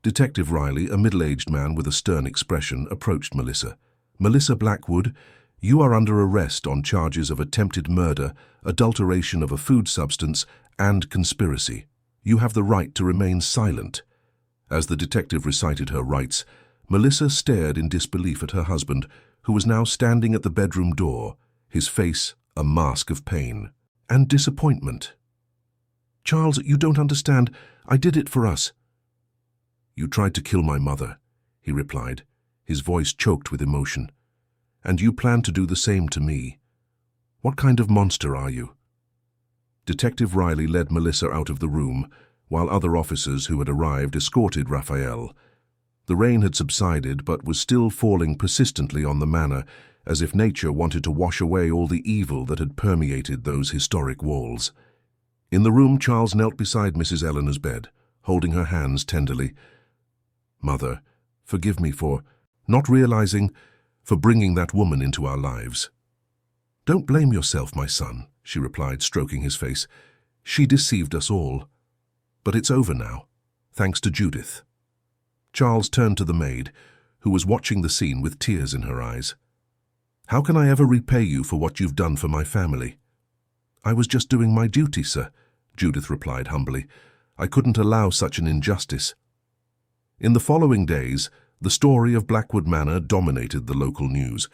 Detective Riley, a middle-aged man with a stern expression, approached Melissa. "Melissa Blackwood, you are under arrest on charges of attempted murder, adulteration of a food substance, and conspiracy. You have the right to remain silent." As the detective recited her rights, Melissa stared in disbelief at her husband, who was now standing at the bedroom door, his face a mask of pain and disappointment. "Charles, you don't understand. I did it for us." "You tried to kill my mother," he replied, his voice choked with emotion. "And you plan to do the same to me. What kind of monster are you?" Detective Riley led Melissa out of the room, while other officers who had arrived escorted Raphael. The rain had subsided but was still falling persistently on the manor, as if nature wanted to wash away all the evil that had permeated those historic walls. In the room, Charles knelt beside Mrs. Eleanor's bed, holding her hands tenderly. "Mother, forgive me for not realizing, for bringing that woman into our lives." "Don't blame yourself, my son," she replied, stroking his face. "She deceived us all. But it's over now, thanks to Judith." Charles turned to the maid, who was watching the scene with tears in her eyes. "How can I ever repay you for what you've done for my family?" "I was just doing my duty, sir," Judith replied humbly. "I couldn't allow such an injustice." In the following days, the story of Blackwood Manor dominated the local news.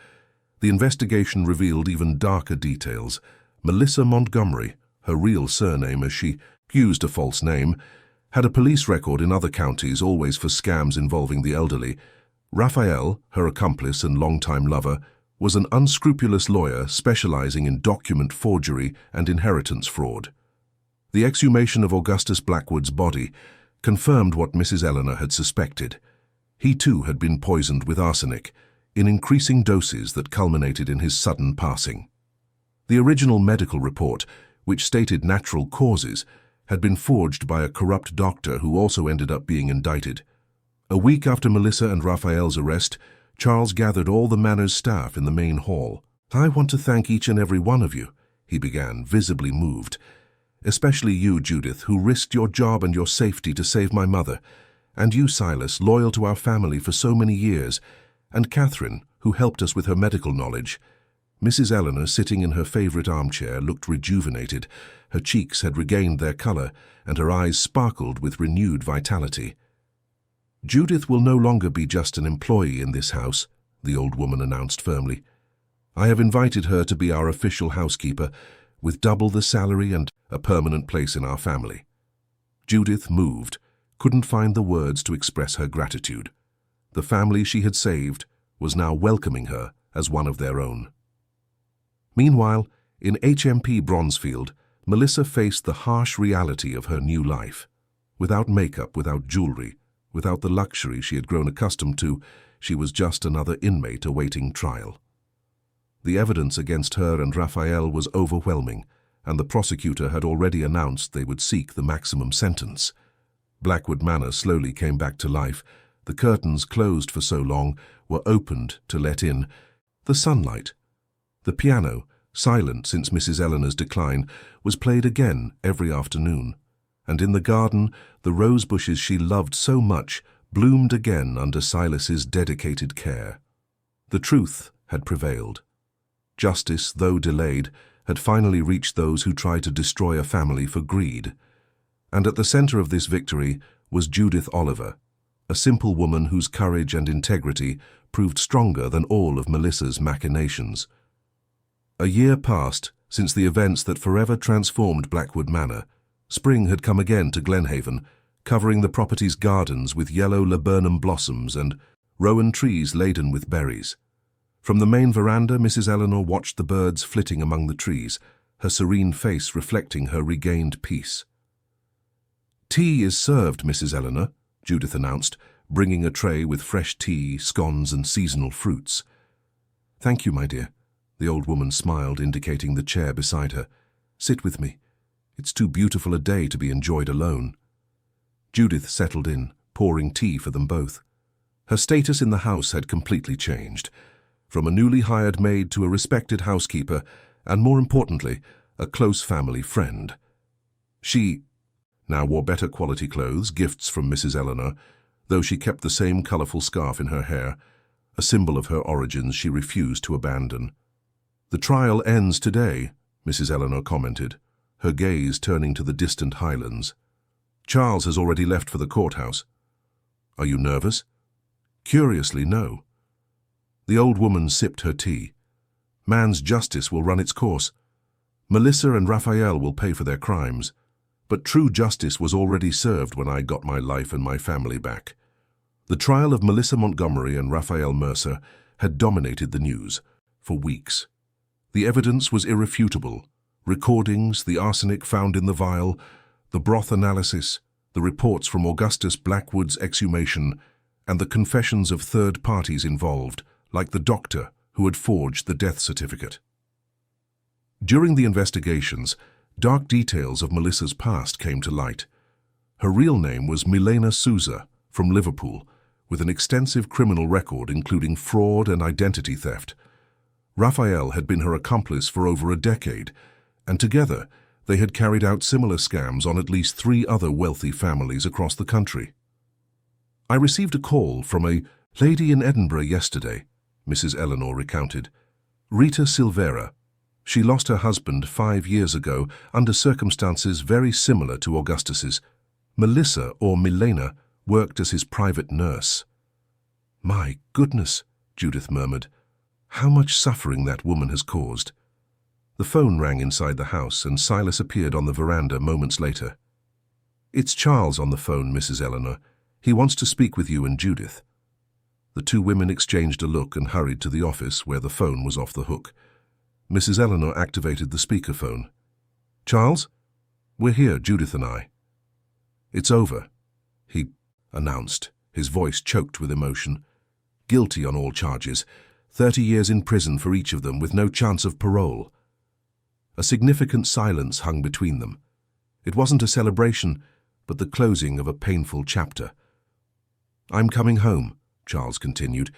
The investigation revealed even darker details. Melissa Montgomery, her real surname as she used a false name, had a police record in other counties, always for scams involving the elderly. Raphael, her accomplice and longtime lover, was an unscrupulous lawyer specializing in document forgery and inheritance fraud. The exhumation of Augustus Blackwood's body confirmed what Mrs. Eleanor had suspected. He too had been poisoned with arsenic, in increasing doses that culminated in his sudden passing. The original medical report, which stated natural causes, had been forged by a corrupt doctor who also ended up being indicted. A week after Melissa and Raphael's arrest, Charles gathered all the manor's staff in the main hall. "I want to thank each and every one of you," he began, visibly moved. "Especially you, Judith, who risked your job and your safety to save my mother. And you, Silas, loyal to our family for so many years. And Catherine, who helped us with her medical knowledge." Mrs. Eleanor, sitting in her favorite armchair, looked rejuvenated. Her cheeks had regained their color, and her eyes sparkled with renewed vitality. "Judith will no longer be just an employee in this house," the old woman announced firmly. "I have invited her to be our official housekeeper, with double the salary and a permanent place in our family." Judith moved, couldn't find the words to express her gratitude. The family she had saved was now welcoming her as one of their own. Meanwhile, in HMP Bronzefield, Melissa faced the harsh reality of her new life. Without makeup, without jewelry, without the luxury she had grown accustomed to, she was just another inmate awaiting trial. The evidence against her and Raphael was overwhelming, and the prosecutor had already announced they would seek the maximum sentence. Blackwood Manor slowly came back to life. The curtains, closed for so long, were opened to let in the sunlight. The piano, silent since Mrs. Eleanor's decline, was played again every afternoon, and in the garden the rose bushes she loved so much bloomed again under Silas's dedicated care. The truth had prevailed. Justice, though delayed, had finally reached those who tried to destroy a family for greed. And at the center of this victory was Judith Oliver, a simple woman whose courage and integrity proved stronger than all of Melissa's machinations. A year passed since the events that forever transformed Blackwood Manor. Spring had come again to Glenhaven, covering the property's gardens with yellow laburnum blossoms and rowan trees laden with berries. From the main veranda, Mrs. Eleanor watched the birds flitting among the trees, her serene face reflecting her regained peace. "Tea is served, Mrs. Eleanor," Judith announced, bringing a tray with fresh tea, scones, and seasonal fruits. "Thank you, my dear." The old woman smiled, indicating the chair beside her. "Sit with me. It's too beautiful a day to be enjoyed alone." Judith settled in, pouring tea for them both. Her status in the house had completely changed, from a newly hired maid to a respected housekeeper, and more importantly, a close family friend. She now wore better quality clothes, gifts from Mrs. Eleanor, though she kept the same colorful scarf in her hair, a symbol of her origins she refused to abandon. "The trial ends today," Mrs. Eleanor commented, her gaze turning to the distant highlands. "Charles has already left for the courthouse." "Are you nervous?" "Curiously, no." The old woman sipped her tea. "Man's justice will run its course. Melissa and Raphael will pay for their crimes. But true justice was already served when I got my life and my family back." The trial of Melissa Montgomery and Raphael Mercer had dominated the news for weeks. The evidence was irrefutable. Recordings, the arsenic found in the vial, the broth analysis, the reports from Augustus Blackwood's exhumation, and the confessions of third parties involved, like the doctor who had forged the death certificate. During the investigations, dark details of Melissa's past came to light. Her real name was Milena Souza, from Liverpool, with an extensive criminal record including fraud and identity theft. Raphael had been her accomplice for over a decade, and together they had carried out similar scams on at least 3 other wealthy families across the country. "I received a call from a lady in Edinburgh yesterday," Mrs. Eleanor recounted. "Rita Silvera. She lost her husband 5 years ago under circumstances very similar to Augustus's. Melissa, or Milena, worked as his private nurse." "My goodness," Judith murmured. "How much suffering that woman has caused." The phone rang inside the house, and Silas appeared on the veranda moments later. "It's Charles on the phone, Mrs. Eleanor. He wants to speak with you and Judith." The 2 women exchanged a look and hurried to the office where the phone was off the hook. Mrs. Eleanor activated the speakerphone. "Charles? We're here, Judith and I." "It's over," he announced, his voice choked with emotion. "Guilty on all charges. 30 years in prison for each of them with no chance of parole." A significant silence hung between them. It wasn't a celebration, but the closing of a painful chapter. "I'm coming home," Charles continued.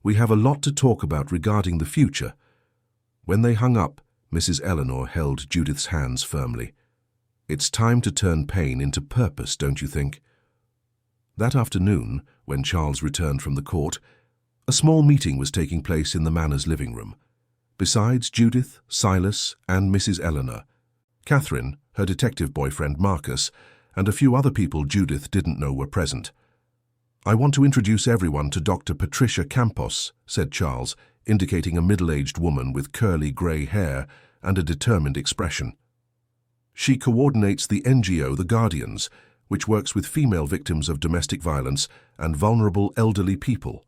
"We have a lot to talk about regarding the future." When they hung up, Mrs. Eleanor held Judith's hands firmly. "It's time to turn pain into purpose, don't you think?" That afternoon, when Charles returned from the court, a small meeting was taking place in the manor's living room. Besides Judith, Silas, and Mrs. Eleanor, Catherine, her detective boyfriend Marcus, and a few other people Judith didn't know were present. "I want to introduce everyone to Dr. Patricia Campos," said Charles, indicating a middle-aged woman with curly grey hair and a determined expression. "She coordinates the NGO The Guardians, which works with female victims of domestic violence and vulnerable elderly people."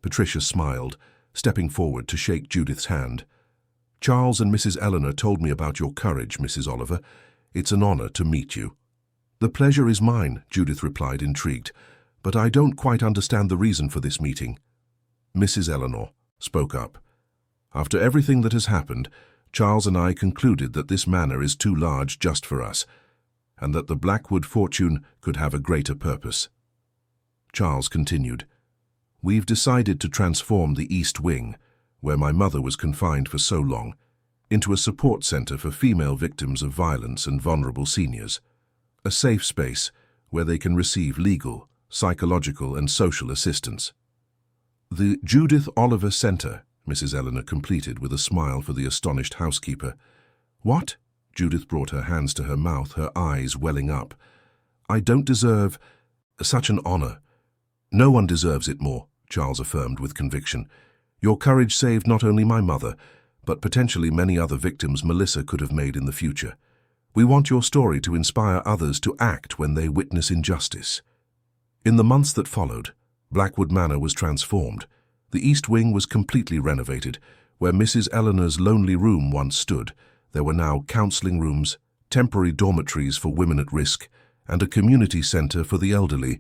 Patricia smiled, stepping forward to shake Judith's hand. "Charles and Mrs. Eleanor told me about your courage, Mrs. Oliver. It's an honor to meet you." "The pleasure is mine," Judith replied, intrigued, "but I don't quite understand the reason for this meeting." Mrs. Eleanor spoke up. "After everything that has happened, Charles and I concluded that this manor is too large just for us, and that the Blackwood fortune could have a greater purpose." Charles continued, "We've decided to transform the East Wing, where my mother was confined for so long, into a support center for female victims of violence and vulnerable seniors. A safe space where they can receive legal, psychological, and social assistance." "The Judith Oliver Center," Mrs. Eleanor completed with a smile for the astonished housekeeper. "What?" Judith brought her hands to her mouth, her eyes welling up. "I don't deserve such an honor." "No one deserves it more," Charles affirmed with conviction. "Your courage saved not only my mother, but potentially many other victims Melissa could have made in the future. We want your story to inspire others to act when they witness injustice." In the months that followed, Blackwood Manor was transformed. The East Wing was completely renovated. Where Mrs. Eleanor's lonely room once stood, there were now counseling rooms, temporary dormitories for women at risk, and a community center for the elderly.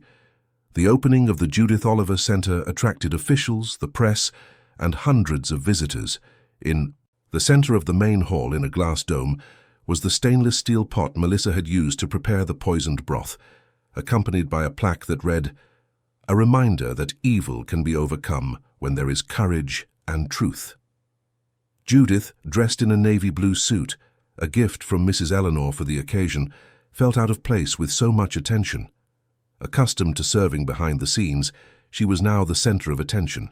The opening of the Judith Oliver Center attracted officials, the press, and hundreds of visitors. In the center of the main hall, in a glass dome, was the stainless steel pot Melissa had used to prepare the poisoned broth, accompanied by a plaque that read, "A reminder that evil can be overcome when there is courage and truth." Judith, dressed in a navy blue suit, a gift from Mrs. Eleanor for the occasion, felt out of place with so much attention. Accustomed to serving behind the scenes, she was now the center of attention.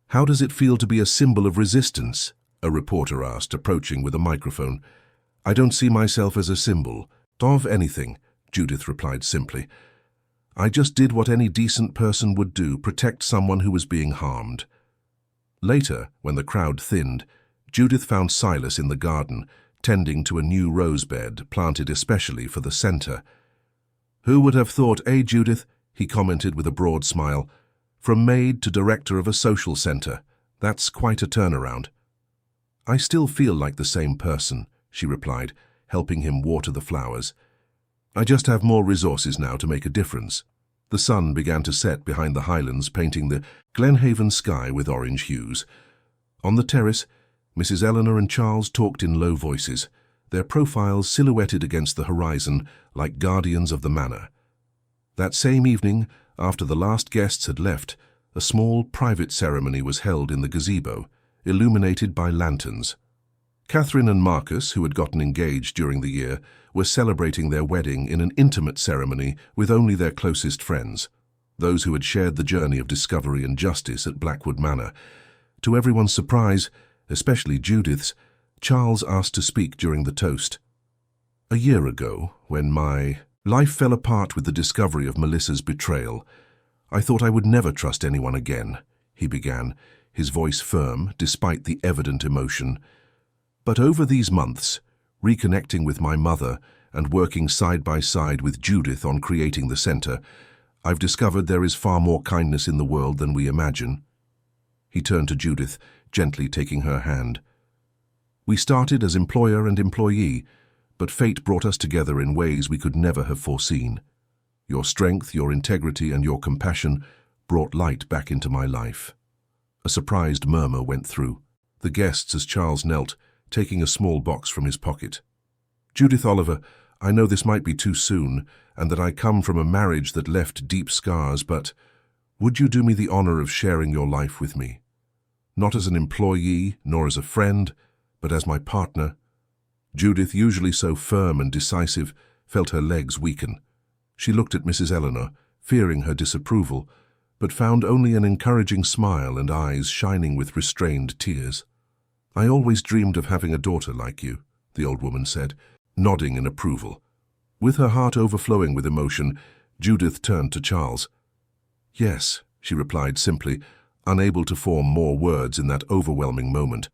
"How does it feel to be a symbol of resistance?" a reporter asked, approaching with a microphone. "I don't see myself as a symbol of anything," Judith replied simply. "I just did what any decent person would do, protect someone who was being harmed." Later, when the crowd thinned, Judith found Silas in the garden, tending to a new rose bed planted especially for the center. "Who would have thought, eh, Judith?" he commented with a broad smile. "From maid to director of a social center. That's quite a turnaround." "I still feel like the same person," she replied, helping him water the flowers. "I just have more resources now to make a difference." The sun began to set behind the highlands, painting the Glenhaven sky with orange hues. On the terrace, Mrs. Eleanor and Charles talked in low voices, their profiles silhouetted against the horizon like guardians of the manor. That same evening, after the last guests had left, a small private ceremony was held in the gazebo, illuminated by lanterns. Catherine and Marcus, who had gotten engaged during the year, were celebrating their wedding in an intimate ceremony with only their closest friends, those who had shared the journey of discovery and justice at Blackwood Manor. To everyone's surprise, especially Judith's, Charles asked to speak during the toast. "A year ago, when my life fell apart with the discovery of Melissa's betrayal, I thought I would never trust anyone again," he began, his voice firm despite the evident emotion. "But over these months, reconnecting with my mother and working side by side with Judith on creating the center, I've discovered there is far more kindness in the world than we imagine." He turned to Judith, gently taking her hand. "We started as employer and employee, but fate brought us together in ways we could never have foreseen. Your strength, your integrity, and your compassion brought light back into my life." A surprised murmur went through the guests as Charles knelt, taking a small box from his pocket. "Judith Oliver, I know this might be too soon, and that I come from a marriage that left deep scars, but would you do me the honor of sharing your life with me? Not as an employee, nor as a friend, but as my partner." Judith, usually so firm and decisive, felt her legs weaken. She looked at Mrs. Eleanor, fearing her disapproval, but found only an encouraging smile and eyes shining with restrained tears. "I always dreamed of having a daughter like you," the old woman said, nodding in approval. With her heart overflowing with emotion, Judith turned to Charles. "Yes," she replied simply, unable to form more words in that overwhelming moment.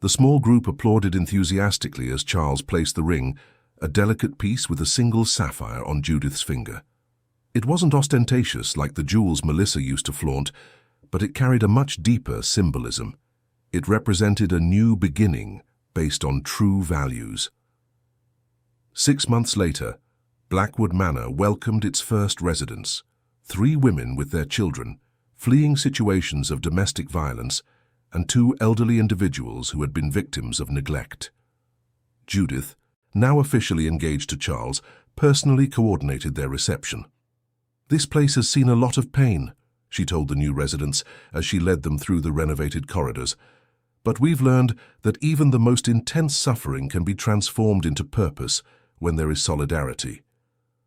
The small group applauded enthusiastically as Charles placed the ring, a delicate piece with a single sapphire, on Judith's finger. It wasn't ostentatious like the jewels Melissa used to flaunt, but it carried a much deeper symbolism. It represented a new beginning based on true values. 6 months later, Blackwood Manor welcomed its first residents, 3 women with their children, fleeing situations of domestic violence, and 2 elderly individuals who had been victims of neglect. Judith, now officially engaged to Charles, personally coordinated their reception. "This place has seen a lot of pain," she told the new residents as she led them through the renovated corridors. "But we've learned that even the most intense suffering can be transformed into purpose when there is solidarity."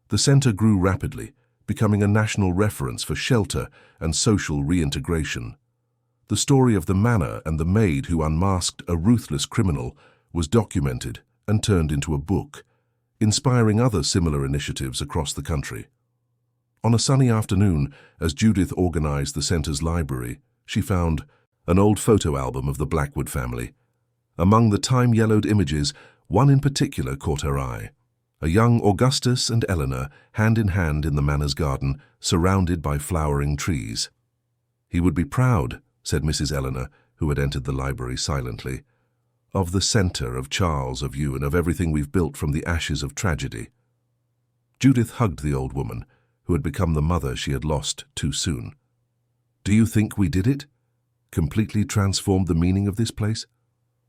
The center grew rapidly, becoming a national reference for shelter and social reintegration. The story of the manor and the maid who unmasked a ruthless criminal was documented and turned into a book, inspiring other similar initiatives across the country. On a sunny afternoon, as Judith organized the center's library, she found an old photo album of the Blackwood family. Among the time-yellowed images, one in particular caught her eye. A young Augustus and Eleanor, hand in hand in the manor's garden, surrounded by flowering trees. "He would be proud," said Mrs. Eleanor, who had entered the library silently, "of the center, of Charles, of you, and of everything we've built from the ashes of tragedy." Judith hugged the old woman, who had become the mother she had lost too soon. "Do you think we did it? Completely transformed the meaning of this place?"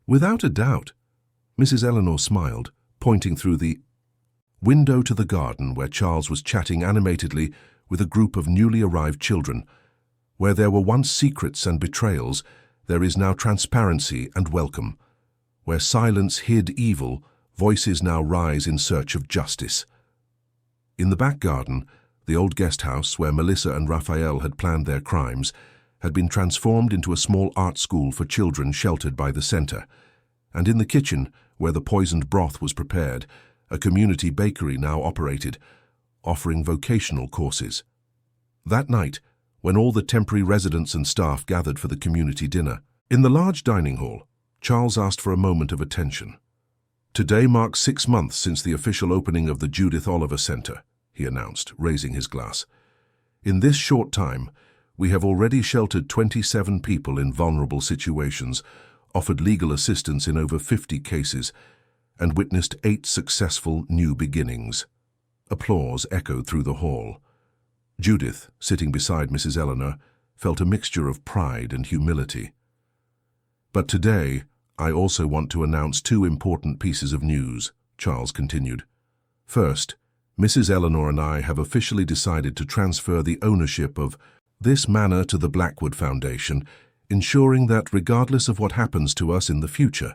"Without a doubt." Mrs. Eleanor smiled, pointing through the window to the garden where Charles was chatting animatedly with a group of newly arrived children. "Where there were once secrets and betrayals, there is now transparency and welcome. Where silence hid evil, voices now rise in search of justice." In the back garden, the old guest house where Melissa and Raphael had planned their crimes had been transformed into a small art school for children sheltered by the center. And in the kitchen, where the poisoned broth was prepared, a community bakery now operated, offering vocational courses. That night, when all the temporary residents and staff gathered for the community dinner, in the large dining hall, Charles asked for a moment of attention. "Today marks 6 months since the official opening of the Judith Oliver Center," he announced, raising his glass. "In this short time, we have already sheltered 27 people in vulnerable situations, offered legal assistance in over 50 cases, and witnessed 8 successful new beginnings." Applause echoed through the hall. Judith, sitting beside Mrs. Eleanor, felt a mixture of pride and humility. "But today, I also want to announce 2 important pieces of news," Charles continued. "First, Mrs. Eleanor and I have officially decided to transfer the ownership of this manor to the Blackwood Foundation, ensuring that regardless of what happens to us in the future,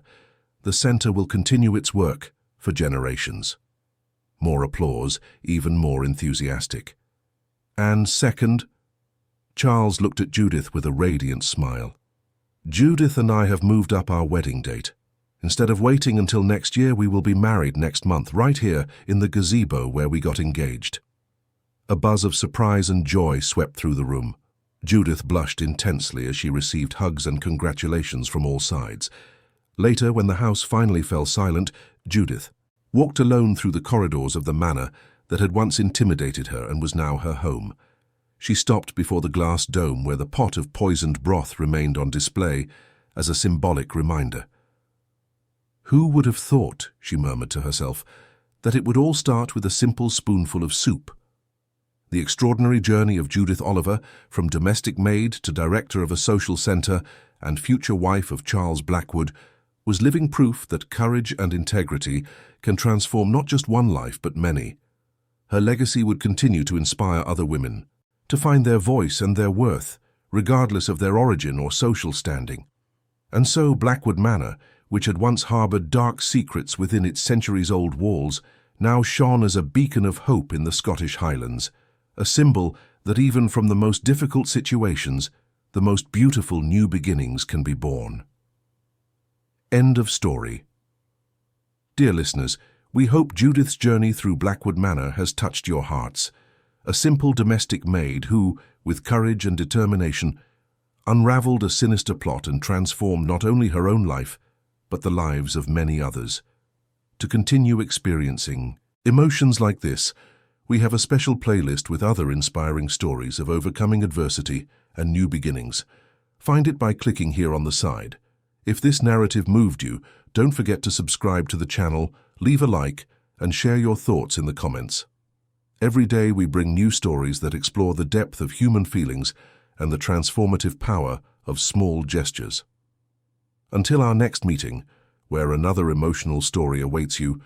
the center will continue its work for generations." More applause, even more enthusiastic. "And second," Charles looked at Judith with a radiant smile. "Judith and I have moved up our wedding date. Instead of waiting until next year, we will be married next month, right here in the gazebo where we got engaged." A buzz of surprise and joy swept through the room. Judith blushed intensely as she received hugs and congratulations from all sides. Later, when the house finally fell silent, Judith walked alone through the corridors of the manor that had once intimidated her and was now her home. She stopped before the glass dome where the pot of poisoned broth remained on display as a symbolic reminder. "Who would have thought," she murmured to herself, "that it would all start with a simple spoonful of soup?" The extraordinary journey of Judith Oliver, from domestic maid to director of a social center and future wife of Charles Blackwood, was living proof that courage and integrity can transform not just one life but many. Her legacy would continue to inspire other women to find their voice and their worth, regardless of their origin or social standing. And so Blackwood Manor, which had once harbored dark secrets within its centuries-old walls, now shone as a beacon of hope in the Scottish Highlands, a symbol that even from the most difficult situations, the most beautiful new beginnings can be born. End of story. Dear listeners, we hope Judith's journey through Blackwood Manor has touched your hearts. A simple domestic maid who, with courage and determination, unraveled a sinister plot and transformed not only her own life, but the lives of many others. To continue experiencing emotions like this, we have a special playlist with other inspiring stories of overcoming adversity and new beginnings. Find it by clicking here on the side. If this narrative moved you, don't forget to subscribe to the channel, leave a like, and share your thoughts in the comments. Every day we bring new stories that explore the depth of human feelings and the transformative power of small gestures. Until our next meeting, where another emotional story awaits you,